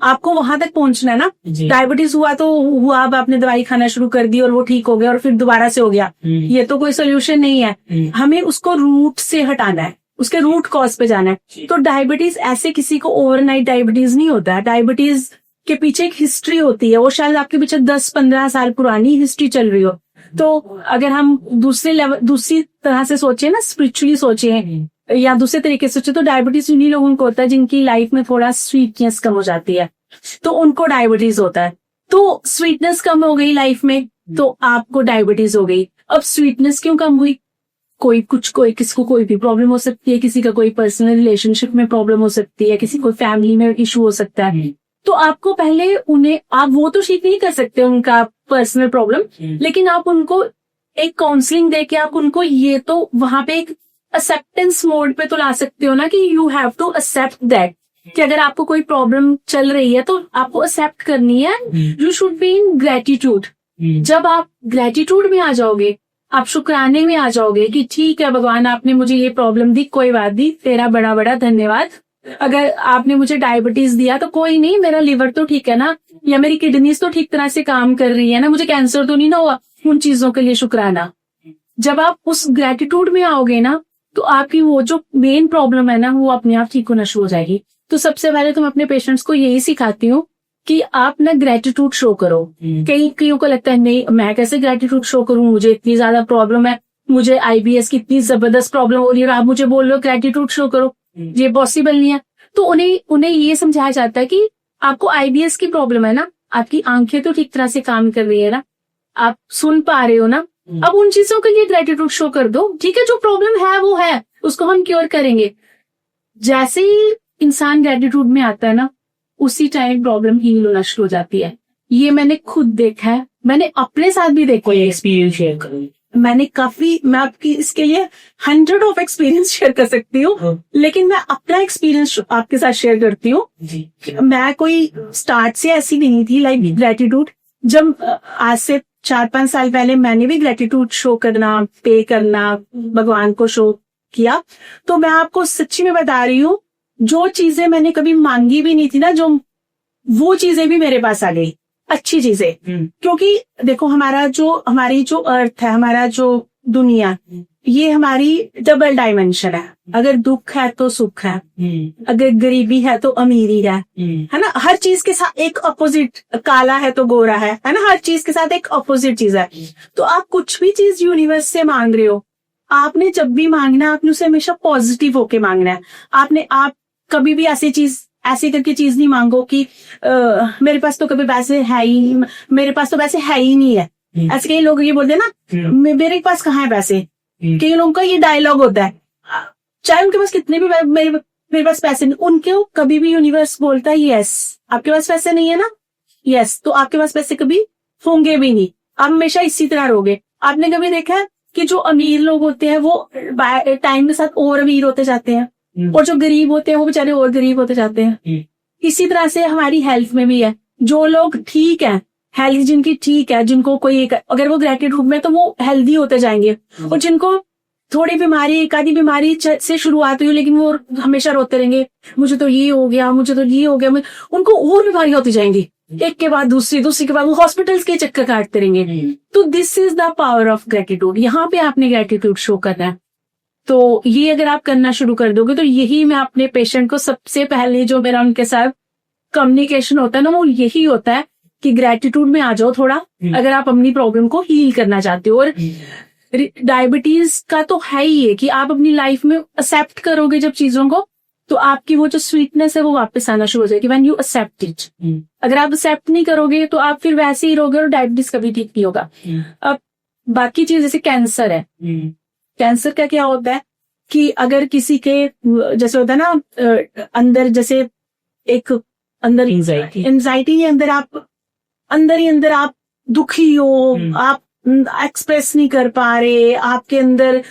आपको वहां तक पहुंचना है ना। डायबिटीज हुआ तो हुआ, अब आपने दवाई खाना शुरू कर दी और वो ठीक हो गया और फिर दोबारा से हो गया, ये तो कोई सोल्यूशन नहीं है। हमें उसको रूट से हटाना है, उसके रूट कॉज पे जाना है। तो डायबिटीज ऐसे किसी को ओवरनाइट डायबिटीज नहीं होता है। डायबिटीज के पीछे एक हिस्ट्री होती है, वो शायद आपके पीछे 10-15 साल पुरानी हिस्ट्री चल रही हो। तो अगर हम दूसरी तरह से सोचे ना, स्पिरिचुअली सोचे या दूसरे तरीके से सोचे, तो डायबिटीज उन्हीं लोगों को होता है जिनकी लाइफ में थोड़ा स्वीटनेस कम हो जाती है, तो उनको डायबिटीज होता है। तो स्वीटनेस कम हो गई लाइफ में तो आपको डायबिटीज हो गई। अब स्वीटनेस क्यों कम हुई, कोई किसको कोई भी प्रॉब्लम हो सकती है, किसी का कोई पर्सनल रिलेशनशिप में प्रॉब्लम हो सकती है, किसी को फैमिली में इशू हो सकता है। तो आपको पहले आप वो तो ठीक नहीं कर सकते उनका पर्सनल प्रॉब्लम, लेकिन आप उनको एक काउंसलिंग देके आप उनको ये तो वहां पे एक एक्सेप्टेंस मोड पे तो ला सकते हो ना, कि you have to accept that, कि अगर आपको कोई प्रॉब्लम चल रही है तो आपको एक्सेप्ट करनी है। You should be in gratitude. जब आप ग्रेटिट्यूड में आ जाओगे, आप शुक्राने में आ जाओगे कि ठीक है भगवान, आपने मुझे ये प्रॉब्लम दी, कोई बात नहीं, तेरा बड़ा बड़ा धन्यवाद। अगर आपने मुझे डायबिटीज दिया तो कोई नहीं, मेरा लिवर तो ठीक है ना, या मेरी किडनीज तो ठीक तरह से काम कर रही है ना, मुझे कैंसर तो नहीं ना हुआ। उन चीजों के लिए शुक्राना। जब आप उस ग्रेटिट्यूड में आओगे ना, तो आपकी वो जो मेन प्रॉब्लम है ना, वो अपने आप ठीक होना शुरू हो जाएगी। तो सबसे पहले तो मैं अपने पेशेंट्स को यही सिखाती हूँ कि आप ना ग्रेटिट्यूड शो करो। कईयों को लगता है नहीं, मैं कैसे ग्रेटिट्यूड शो करूं, मुझे इतनी ज्यादा प्रॉब्लम है, मुझे IBS की इतनी जबरदस्त प्रॉब्लम हो रही है और आप मुझे बोल रहे हो ग्रेटिट्यूड शो करो, ये पॉसिबल नहीं है। तो उन्हें ये समझाया जाता है कि आपको IBS की प्रॉब्लम है ना, आपकी आंखें तो ठीक तरह से काम कर रही है ना, आप सुन पा रहे हो ना, अब उन चीजों के लिए ग्रेटिट्यूड शो कर दो। ठीक है, जो प्रॉब्लम है वो है, उसको हम क्योर करेंगे। जैसे ही इंसान ग्रेटिट्यूड में आता है ना, उसी टाइम प्रॉब्लम हील होना शुरू हो जाती है। ये मैंने खुद देखा है, मैंने अपने साथ भी देखा। कोई एक्सपीरियंस शेयर करो। मैं आपकी इसके लिए 100 ऑफ एक्सपीरियंस शेयर कर सकती हूँ, लेकिन मैं अपना एक्सपीरियंस आपके साथ शेयर करती हूँ। मैं कोई स्टार्ट से ऐसी नहीं थी लाइक ग्रेटिट्यूड। जब आज से 4-5 साल पहले मैंने भी ग्रेटिट्यूड शो करना, पे करना, भगवान को शो किया, तो मैं आपको सच्ची में बता रही हूँ, जो चीजें मैंने कभी मांगी भी नहीं थी ना, वो चीजें भी मेरे पास आ गई, अच्छी चीजें। क्योंकि देखो, हमारी जो अर्थ है, हमारा जो दुनिया, ये हमारी डबल डायमेंशन है। अगर दुख है तो सुख है, अगर गरीबी है तो अमीरी है ना। हर चीज के साथ एक अपोजिट, काला है तो गोरा है ना। हर चीज के साथ एक अपोजिट चीज है। तो आप कुछ भी चीज यूनिवर्स से मांग रहे हो, आपने जब भी मांगना, आपने उसे हमेशा पॉजिटिव होके मांगना है। आप कभी भी ऐसे करके चीज नहीं मांगो कि मेरे पास तो कभी पैसे है ही, मेरे पास तो पैसे है ही नहीं है। ऐसे कई लोग ये बोलते हैं ना, मेरे पास कहाँ है पैसे। कई लोगों का ये डायलॉग होता है, चाहे उनके पास कितने भी मेरे पास पैसे नहीं, उनके कभी भी यूनिवर्स बोलता है यस, आपके पास पैसे नहीं है ना, यस, तो आपके पास पैसे कभी होंगे भी नहीं, आप हमेशा इसी तरह रहोगे। आपने कभी देखा है कि जो अमीर लोग होते हैं वो टाइम के साथ और अमीर होते जाते हैं, और जो गरीब होते हैं वो बेचारे और गरीब होते जाते हैं। इसी तरह से हमारी हेल्थ में भी है। जो लोग ठीक हैं हेल्थ जिनकी ठीक है, जिनको कोई अगर वो ग्रेटिट्यूड में, तो वो हेल्दी होते जाएंगे। और जिनको थोड़ी बीमारी, एक आधी बीमारी से शुरुआत हुई लेकिन वो हमेशा रोते रहेंगे, मुझे तो ये हो गया, मुझे तो ये हो गया, उनको और बीमारी होती जाएंगी, एक के बाद दूसरी, दूसरी के बाद वो हॉस्पिटल्स के चक्कर काटते रहेंगे। तो this is the power of gratitude. यहाँ पे आपने ग्रेटिट्यूड शो करना है। तो ये अगर आप करना शुरू कर दोगे तो यही मैं अपने पेशेंट को सबसे पहले जो मेरा उनके साथ कम्युनिकेशन होता है ना, वो यही होता है कि ग्रेटिट्यूड में आ जाओ थोड़ा, अगर आप अपनी प्रॉब्लम को हील करना चाहते हो। और डायबिटीज का तो है ही है कि आप अपनी लाइफ में एक्सेप्ट करोगे जब चीजों को, तो आपकी वो जो स्वीटनेस है वो वापस आना शुरू हो जाएगी व्हेन यू एक्सेप्ट इट। अगर आप एक्सेप्ट नहीं करोगे तो आप फिर वैसे ही रहोगे और डायबिटीज कभी ठीक नहीं होगा। अब बाकी चीज जैसे कैंसर है, कैंसर का क्या होता है कि अगर किसी के जैसे होता है ना अंदर, जैसे एक अंदर एंजाइटी, अंदर ही अंदर आप दुखी हो, आप एक्सप्रेस नहीं कर पा रहे, आपके अंदर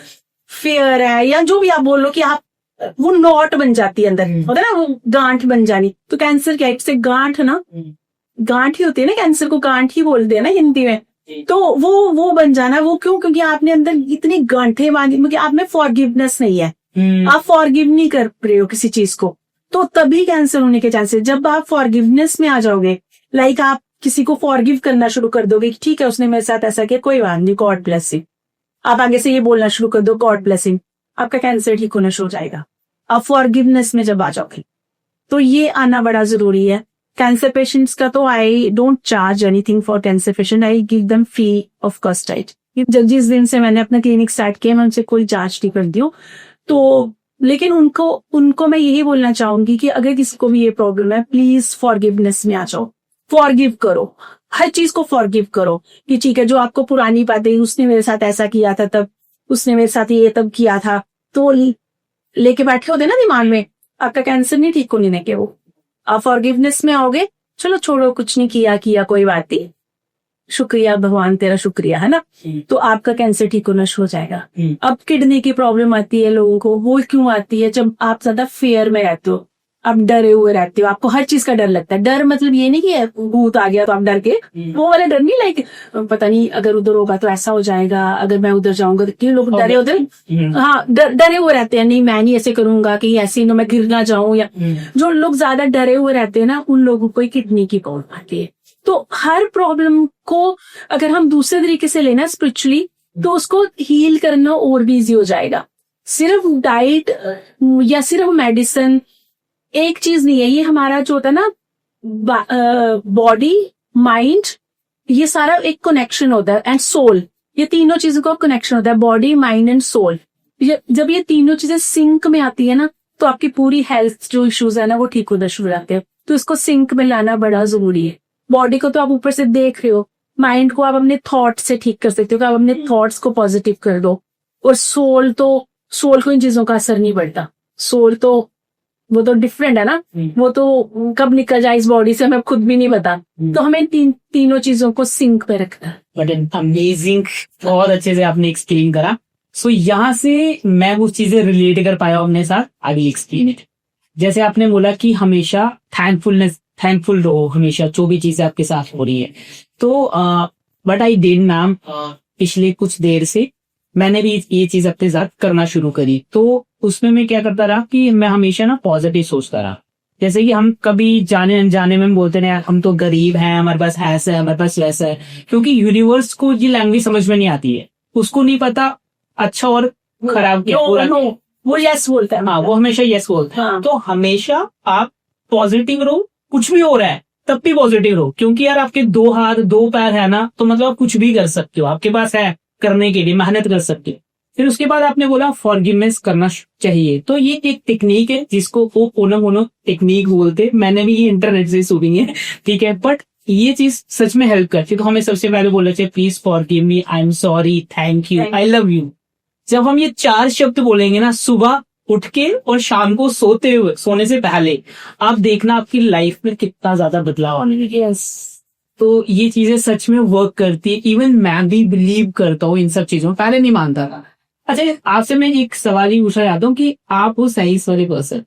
फेयर है या जो भी आप बोल लो कि आप, वो नॉट बन जाती है अंदर, होता है ना वो गांठ बन जानी। तो कैंसर क्या है, से गांठ ना, गांठ ही होती है ना, कैंसर को गांठ ही बोलते हैं ना हिंदी में। तो वो बन जाना, वो क्यों? क्योंकि आपने अंदर इतनी गांठें बांधी, क्योंकि आप में फॉरगिवनेस नहीं है, आप फॉरगिव नहीं कर रहे हो किसी चीज को, तो तभी कैंसर होने के चांसेस। जब आप फॉरगिवनेस में आ जाओगे, लाइक आप किसी को फॉरगिव करना शुरू कर दोगे कि ठीक है उसने मेरे साथ ऐसा किया, कोई बात नहीं, गॉड ब्लेसिंग, आप आगे से ये बोलना शुरू कर दो गॉड ब्लेसिंग, आपका कैंसर ठीक होना शुरू हो जाएगा। आप फॉरगिवनेस में जब आ जाओगे, तो ये आना बड़ा जरूरी है। कैंसर पेशेंट्स का तो I don't charge anything for cancer patient, I give them free of cost. जिस दिन से मैंने अपना क्लिनिक स्टार्ट किया, मैं उनसे कोई चार्ज नहीं करती हूँ। तो लेकिन उनको मैं यही बोलना चाहूंगी कि अगर किसी को भी ये प्रॉब्लम है, प्लीज फॉरगिवनेस में आ जाओ, फॉरगिव करो, हर चीज को फॉरगिव करो कि ठीक है, जो आपको पुरानी बातें, उसने मेरे साथ ऐसा किया था तब, उसने मेरे साथ ये तब किया था, तो लेके बैठे होते ना दिमाग में, आपका कैंसर नहीं ठीक होने के। वो आप फॉरगिवनेस में आओगे, चलो छोड़ो, कुछ नहीं किया कोई बात नहीं, शुक्रिया भगवान तेरा शुक्रिया, है ना, तो आपका कैंसर ठीक होना शुरू हो जाएगा। अब किडनी की प्रॉब्लम आती है लोगों को, वो क्यों आती है? जब आप ज्यादा फेयर में रहते हो, आप डरे हुए रहते हो, आपको हर चीज का डर लगता है। डर मतलब ये नहीं कि भूत आ गया तो आप डर के, वो वाला डर नहीं, लाइक पता नहीं अगर उधर होगा तो ऐसा हो जाएगा, अगर मैं उधर जाऊंगा तो, क्यों लोग डरे होते हैं, हाँ डरे हुए रहते हैं, नहीं मैं नहीं ऐसे करूंगा कि ऐसे ना मैं गिर ना जाऊं, या जो लोग ज्यादा डरे हुए रहते हैं ना, उन लोगों को किडनी की प्रॉब्लम आती है। तो हर प्रॉब्लम को अगर हम दूसरे तरीके से लेना स्पिरिचुअली, तो उसको हील करना और भी इजी हो जाएगा। सिर्फ डाइट या सिर्फ मेडिसिन एक चीज नहीं है, ये हमारा जो होता है ना, बॉडी माइंड, ये सारा एक कनेक्शन होता है, एंड सोल, ये तीनों चीजों का कनेक्शन होता है, बॉडी माइंड एंड सोल। जब ये तीनों चीजें सिंक में आती है ना, तो आपकी पूरी हेल्थ जो इश्यूज है ना, वो ठीक होना शुरू हो जाते हैं। तो इसको सिंक में लाना बड़ा जरूरी है। बॉडी को तो आप ऊपर से देख रहे हो, माइंड को आप अपने थॉट से ठीक कर सकते हो कि आप अपने थॉट्स को पॉजिटिव कर दो, और सोल को इन चीजों का असर नहीं पड़ता। सोल तो वो तो डिफरेंट है ना, वो तो कब निकल जाए इस बॉडी से हमें खुद भी नहीं पता। तो हमें तीनों चीजों को सिंक पे रखना है। बट अमेजिंग, बहुत अच्छे से आपने एक्सप्लेन करा। सो यहाँ से मैं वो चीजें रिलेट कर पाया अपने साथ, आई विल एक्सप्लेन इट। जैसे आपने बोला कि हमेशा थैंकफुल रहो हमेशा, जो भी चीजें आपके साथ हो रही है। तो बट आई डिड मैम, पिछले कुछ देर से मैंने भी ये चीज अपने साथ करना शुरू करी। तो उसमें मैं क्या करता रहा कि मैं हमेशा ना पॉजिटिव सोचता रहा। जैसे कि हम कभी जाने अनजाने में बोलते रहे, हम तो गरीब हैं, हमारे पास ऐसा है, हमारे पास वैसा है, क्योंकि यूनिवर्स को ये लैंग्वेज समझ में नहीं आती है, उसको नहीं पता अच्छा और खराब क्या। वो यस बोलता है, हाँ वो हमेशा यस बोलता है। तो हमेशा आप पॉजिटिव रहो, कुछ भी हो रहा है तब भी पॉजिटिव रहो, क्योंकि यार आपके 2 हाथ 2 पैर है ना, तो मतलब आप कुछ भी कर सकते हो, आपके पास है करने के लिए, मेहनत कर सकते हो। फिर उसके बाद आपने बोला फॉरगिवनेस करना चाहिए। तो ये एक टेक्निक है जिसको वो ओनो टेक्निक बोलते, मैंने भी ये इंटरनेट से सुनी है, ठीक है। बट ये चीज सच में हेल्प करती है। तो हमें सबसे पहले बोलना चाहिए please forgive me, I am sorry, thank you, I love you. जब हम ये 4 शब्द बोलेंगे ना, सुबह उठ के और शाम को सोने से पहले, आप देखना आपकी लाइफ में कितना ज्यादा बदलाव आने। यस, तो ये चीजें सच में वर्क करती है। इवन मैं भी बिलीव करता हूँ इन सब चीजों में, पहले नहीं मानता था। अच्छा, आपसे मैं एक सवाल ही पूछना चाहता हूँ कि आप हो साइंस वाले पर्सन,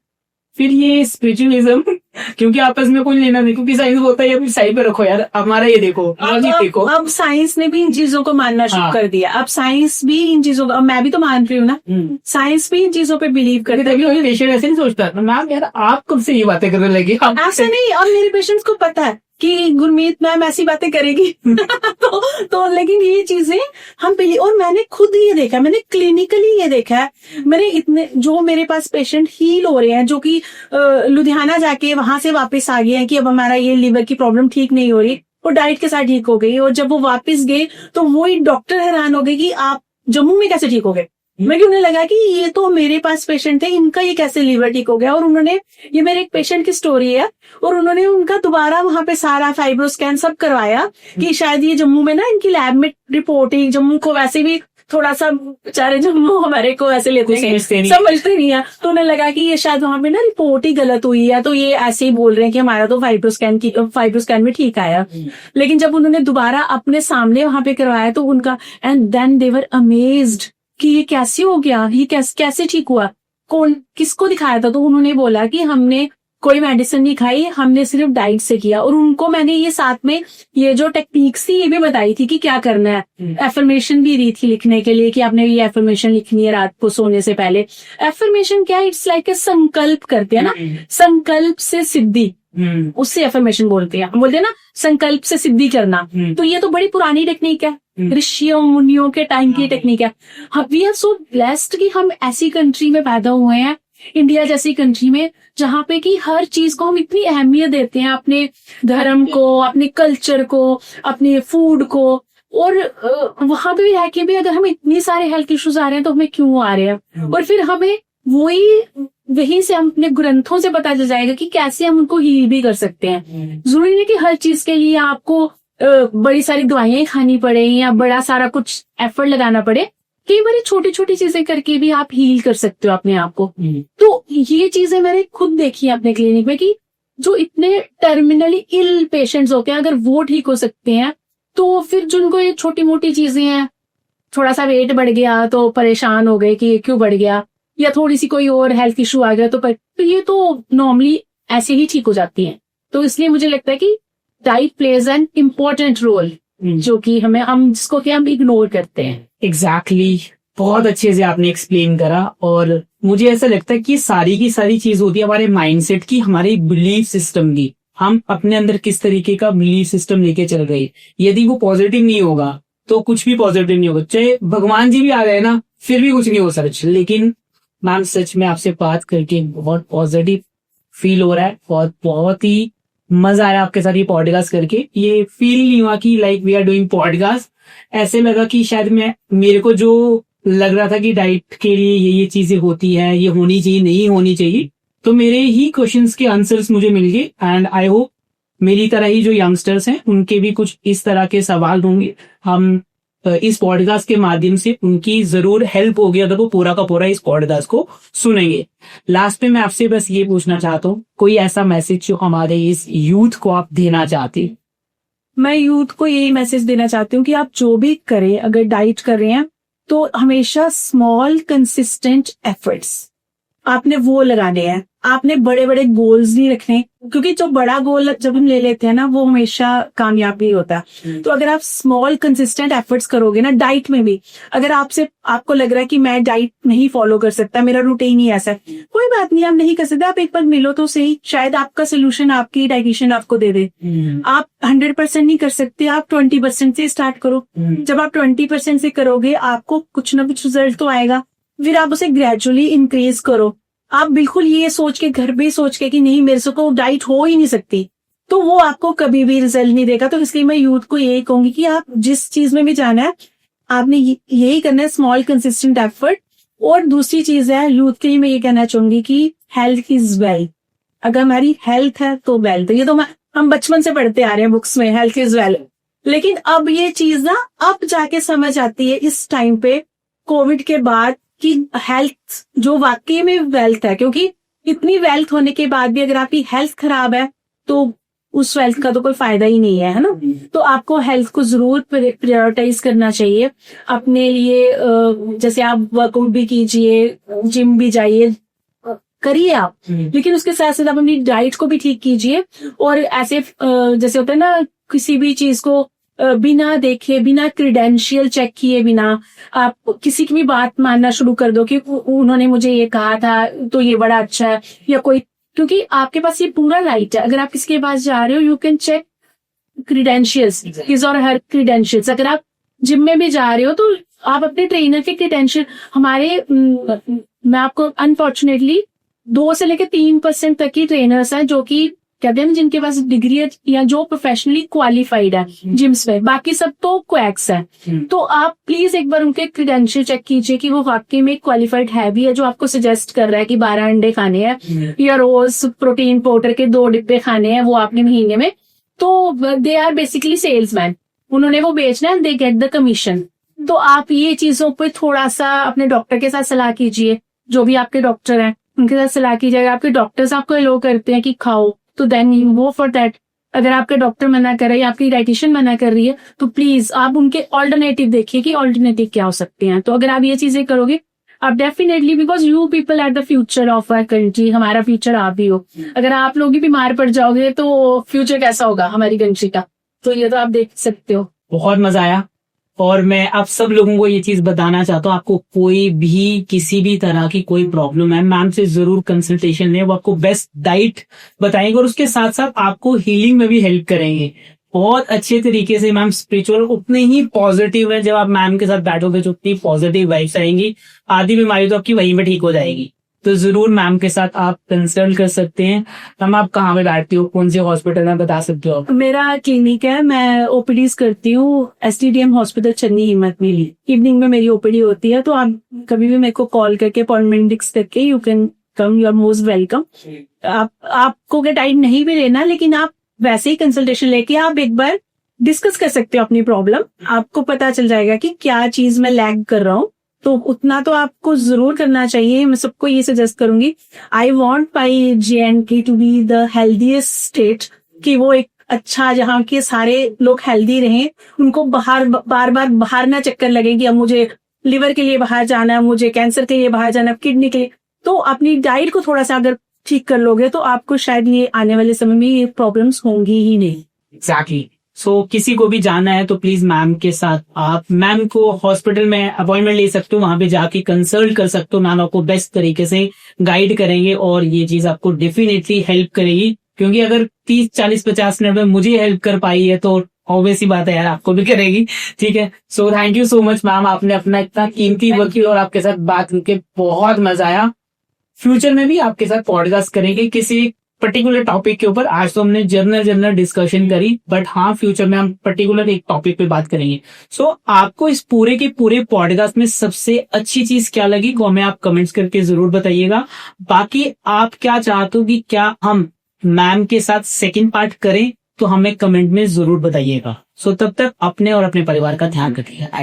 फिर ये स्पिरिचुअलिज्म क्योंकि आपस में कोई लेना नहीं, क्योंकि साइंस होता है, फिर साइड पे रखो यार, हमारा ये देखो, लॉजिक देखो। अब साइंस ने भी इन चीजों को मानना शुरू हाँ। कर दिया। अब साइंस भी इन चीजों को, अब मैं भी तो मान रही हूँ ना, साइंस भी इन चीजों पे बिलीव करता है। तभी पेशेंट ऐसे नहीं सोचता, मैम यार आप कब से ये बातें करने लगी? ऐसा नहीं, और मेरे पेशेंट्स को पता है कि गुरमीत मैम ऐसी बातें करेगी। तो लेकिन ये चीजें हम पहले, और मैंने खुद ये देखा, मैंने क्लिनिकली ये देखा है, मैंने इतने जो मेरे पास पेशेंट हील हो रहे हैं, जो कि लुधियाना जाके वहां से वापस आ गए हैं कि अब हमारा ये लिवर की प्रॉब्लम ठीक नहीं हो रही, वो डाइट के साथ ठीक हो गई। और जब वो वापस गए तो वही डॉक्टर हैरान हो गए कि आप जम्मू में कैसे ठीक हो गए। मैं उन्हें लगा कि ये तो मेरे पास पेशेंट थे, इनका ये कैसे लीवर ठीक हो गया। और उन्होंने, ये मेरे एक पेशेंट की स्टोरी है, और उन्होंने उनका दोबारा वहां पे सारा फाइब्रो स्कैन सब करवाया कि शायद ये जम्मू में ना इनकी लैब में रिपोर्टिंग, जम्मू को वैसे भी थोड़ा सा बेचारे जम्मू हमारे को ऐसे लेते हैं, समझते नहीं है, तो उन्हें लगा कि ये शायद वहां पे ना रिपोर्ट ही गलत हुई है, तो ये ऐसे ही बोल रहे हैं कि हमारा तो फाइब्रो स्कैन में ठीक आया। लेकिन जब उन्होंने दोबारा अपने सामने वहां पे करवाया तो उनका, and then they were amazed कि ये कैसे हो गया, ये कैसे ठीक हुआ, कौन किसको दिखाया था। तो उन्होंने बोला कि हमने कोई मेडिसिन नहीं खाई, हमने सिर्फ डाइट से किया। और उनको मैंने ये साथ में ये जो टेक्निक्स थी ये भी बताई थी कि क्या करना है। एफर्मेशन भी दी थी लिखने के लिए कि आपने ये एफर्मेशन लिखनी है रात को सोने से पहले। एफर्मेशन क्या है, इट्स लाइक ए संकल्प करते हैं ना, संकल्प से सिद्धि, उससे एफर्मेशन बोलते हैं, बोलते हैं ना संकल्प से सिद्धि करना। तो ये तो बड़ी पुरानी टेक्निक है, ऋषियों मुनियों के टाइम की टेक्निक है। वी आर सो ब्लेस्ड कि हम ऐसी कंट्री में पैदा हुए हैं, इंडिया जैसी कंट्री में, जहाँ पे कि हर चीज को हम इतनी अहमियत देते हैं, अपने धर्म को, अपने कल्चर को, अपने फूड को। और वहां पे भी रह के भी अगर हमें इतनी सारे हेल्थ इश्यूज आ रहे हैं तो हमें क्यों आ रहे हैं, और फिर हमें वहीं से हम अपने ग्रंथों से पता चल जाएगा कि कैसे हम उनको हील भी कर सकते हैं। जरूरी नहीं कि हर चीज के लिए आपको बड़ी सारी दवाइयां खानी पड़े या बड़ा सारा कुछ एफर्ट लगाना पड़े। कई बार छोटी छोटी चीजें करके भी आप हील कर सकते हो अपने आप को। तो ये चीजें मैंने खुद देखी है अपने क्लिनिक में कि जो इतने टर्मिनली इल पेशेंट्स होते हैं, अगर वो ठीक हो सकते हैं, तो फिर जिनको ये छोटी मोटी चीजें हैं, थोड़ा सा वेट बढ़ गया तो परेशान हो गए कि ये क्यों बढ़ गया, या थोड़ी सी कोई और हेल्थ इशू आ गया तो ये तो नॉर्मली ऐसे ही ठीक हो जाती हैं। तो इसलिए मुझे लगता है कि diet plays an important role, जो कि हम जिसको कि हम इग्नोर करते हैं। एग्जैक्टली बहुत अच्छे से आपने एक्सप्लेन करा। और मुझे ऐसा लगता है कि सारी की सारी चीज होती है हमारे माइंडसेट की, हमारे बिलीफ सिस्टम की। हम अपने अंदर किस तरीके का बिलीफ सिस्टम लेके चल रहे, यदि वो पॉजिटिव नहीं होगा तो कुछ भी पॉजिटिव नहीं होगा। चाहे भगवान जी भी आ गए ना, फिर भी कुछ नहीं हो सच। लेकिन मैम सच में आपसे बात करके बहुत पॉजिटिव फील हो रहा है, बहुत ही मजा आया आपके साथ ये पॉडकास्ट करके। ये फील नहीं हुआ कि like we are doing podcast, ऐसे लगा कि शायद मेरे को जो लग रहा था कि डाइट के लिए ये चीजें होती है, ये होनी चाहिए, नहीं होनी चाहिए, तो मेरे ही क्वेश्चंस के आंसर्स मुझे मिल गए। एंड आई होप मेरी तरह ही जो यंगस्टर्स हैं उनके भी कुछ इस तरह के सवाल होंगे, हम इस पॉडकास्ट के माध्यम से उनकी जरूर हेल्प होगी अगर वो पूरा का पूरा इस पॉडकास्ट को सुनेंगे। लास्ट में मैं आपसे बस ये पूछना चाहता हूँ, कोई ऐसा मैसेज जो हमारे इस यूथ को आप देना चाहते? मैं यूथ को यही मैसेज देना चाहती हूँ कि आप जो भी करें, अगर डाइट कर रहे हैं तो हमेशा स्मॉल कंसिस्टेंट एफर्ट्स आपने वो लगाने हैं। आपने बड़े बड़े गोल्स नहीं रखने, क्योंकि जो बड़ा गोल जब हम ले लेते हैं ना वो हमेशा कामयाब नहीं होता। तो अगर आप स्मॉल कंसिस्टेंट एफर्ट्स करोगे ना डाइट में भी, अगर आपको लग रहा है कि मैं डाइट नहीं फॉलो कर सकता, मेरा रूटीन ही ऐसा है, कोई बात नहीं, आप नहीं कर सकते, आप एक बार मिलो तो सही, शायद आपका सोल्यूशन आपकी डाइटिशियन आपको दे दे। आप 100% नहीं कर सकते, आप 20% से स्टार्ट करो। जब आप 20% से करोगे आपको कुछ ना कुछ रिजल्ट तो आएगा, फिर आप उसे ग्रेजुअली इंक्रीज करो। आप बिल्कुल ये सोच के घर पे सोच के कि नहीं मेरे से को डाइट हो ही नहीं सकती, तो वो आपको कभी भी रिजल्ट नहीं देगा। तो इसलिए मैं यूथ को यही कहूंगी कि आप जिस चीज में भी जाना है आपने यही करना है, स्मॉल कंसिस्टेंट एफर्ट। और दूसरी चीज है यूथ के लिए मैं ये कहना चाहूंगी कि हेल्थ इज वेल्थ। अगर हमारी हेल्थ है तो वेल्थ। ये तो हम बचपन से पढ़ते आ रहे हैं बुक्स में, हेल्थ इज वेल्थ। लेकिन अब ये चीज ना अब जाके समझ आती है इस टाइम पे कोविड के बाद कि हेल्थ जो वाकई में वेल्थ है, क्योंकि इतनी वेल्थ होने के बाद भी अगर आपकी हेल्थ खराब है तो उस वेल्थ का तो कोई फायदा ही नहीं है ना। तो आपको हेल्थ को जरूर प्रायोरिटाइज करना चाहिए अपने लिए। जैसे आप वर्कआउट भी कीजिए, जिम भी जाइए, करिए आप, लेकिन उसके साथ साथ आप अपनी डाइट को भी ठीक कीजिए। और ऐसे जैसे होता है ना, किसी भी चीज को बिना देखे, बिना क्रीडेंशियल चेक किए बिना आप किसी की भी बात मानना शुरू कर दो कि उन्होंने मुझे ये कहा था तो ये बड़ा अच्छा है, या कोई, क्योंकि आपके पास ये पूरा राइट है। अगर आप किसी के पास जा रहे हो, you can check credentials, his और हर क्रीडेंशियल्स। अगर आप जिम में भी जा रहे हो तो आप अपने ट्रेनर के क्रीडेंशियल, मैं आपको अनफॉर्चुनेटली 2 से लेकर 3% तक की ट्रेनर्स हैं जो कि कहते हैं जिनके पास डिग्री है या जो प्रोफेशनली क्वालिफाइड है जिम्स में, बाकी सब तो क्वैक्स है। तो आप प्लीज एक बार उनके क्रेडेंशियल चेक कीजिए कि वो वाकई में क्वालिफाइड है भी है, जो आपको सजेस्ट कर रहा है कि 12 अंडे खाने हैं या रोज प्रोटीन पाउडर के 2 डिब्बे खाने हैं वो आपने महीने में। तो दे आर बेसिकली सेल्समैन, उन्होंने वो बेचना है, दे गेट द कमीशन। तो आप ये चीजों पे थोड़ा सा अपने डॉक्टर के साथ सलाह कीजिए, जो भी आपके डॉक्टर हैं उनके साथ सलाह कीजिए। अगर आपके डॉक्टर्स आपको अलो करते हैं कि खाओ तो then you go for that. अगर आपका डॉक्टर मना कर रहा है या आपकी डाइटिशियन मना कर रही है तो प्लीज आप उनके ऑल्टरनेटिव देखिए कि ऑल्टरनेटिव क्या हो सकते हैं। तो अगर आप ये चीजें करोगे आप definitely, because you people are the future of our country, हमारा फ्यूचर आप भी हो। अगर आप लोग भी बीमार पड़ जाओगे तो फ्यूचर कैसा होगा हमारी कंट्री का, तो ये तो आप देख सकते हो। बहुत मजा आया और मैं आप सब लोगों को ये चीज बताना चाहता हूँ, आपको कोई भी किसी भी तरह की कोई प्रॉब्लम है, मैम से जरूर कंसल्टेशन लें। वो आपको बेस्ट डाइट बताएंगे और उसके साथ साथ आपको हीलिंग में भी हेल्प करेंगे बहुत अच्छे तरीके से। मैम स्पिरिचुअल उतने ही पॉजिटिव है, जब आप मैम के साथ बैठोगे तो उतनी पॉजिटिव वाइब्स आएंगी, आधी बीमारी तो आपकी वहीं में ठीक हो जाएगी। तो जरूर मैम के साथ आप कंसल्ट कर सकते हैं। मैम आप कहाँ पे बैठती हो, कौन से हॉस्पिटल में, बता सकते हो आप? मेरा क्लिनिक है, मैं ओपीडीज करती हूँ STDM हॉस्पिटल चन्नी हिम्मत मिली। इवनिंग में मेरी ओपीडी होती है, तो आप कभी भी मेरे को कॉल करके अपॉइंटमेंट फिक्स करके you can come, you are most welcome. आपको अगर टाइम नहीं भी लेना, लेकिन आप वैसे ही कंसल्टेशन लेके आप एक बार डिस्कस कर सकते हो अपनी प्रॉब्लम, आपको पता चल जाएगा कि क्या चीज मैं लैग कर रहा हूँ। तो उतना तो आपको जरूर करना चाहिए। मैं सबको ये सजेस्ट करूंगी, I want my JNK to be the healthiest state, कि वो एक अच्छा, जहाँ के सारे लोग हेल्दी रहें, उनको बार बार बाहर ना चक्कर लगे कि अब मुझे लिवर के लिए बाहर जाना है, मुझे कैंसर के लिए बाहर जाना है, किडनी के लिए। तो अपनी डाइट को थोड़ा सा अगर ठीक कर लोगे तो आपको शायद ये आने वाले समय में ये प्रॉब्लम्स होंगी ही नहीं। एग्जैक्टली। सो किसी को भी जाना है तो प्लीज मैम के साथ आप मैम को हॉस्पिटल में अपॉइंटमेंट ले सकते हो, वहां पे जाके कंसल्ट कर सकते हो। मैम आपको बेस्ट तरीके से गाइड करेंगे और ये चीज आपको डेफिनेटली हेल्प करेगी, क्योंकि अगर 30, 40, 50 मिनट में मुझे हेल्प कर पाई है तो ऑब्वियस ही बात है यार आपको भी करेगी। ठीक है, so thank you so much ma'am, आपने अपना इतना कीमती वक्त किया और आपके साथ बात करके बहुत मजा आया। फ्यूचर में भी आपके साथ पॉडकास्ट करेंगे किसी पर्टिकुलर टॉपिक के ऊपर। आज तो हमने जनरल डिस्कशन करी, बट हाँ फ्यूचर में हम पर्टिकुलर एक टॉपिक पे बात करेंगे। सो आपको इस पूरे के पूरे पॉडकास्ट में सबसे अच्छी चीज क्या लगी वो हमें आप कमेंट्स करके जरूर बताइएगा। बाकी आप क्या चाहते हो कि क्या हम मैम के साथ सेकंड पार्ट करें तो हमें कमेंट में जरूर बताइएगा। सो तब तक अपने और अपने परिवार का ध्यान रखिएगा।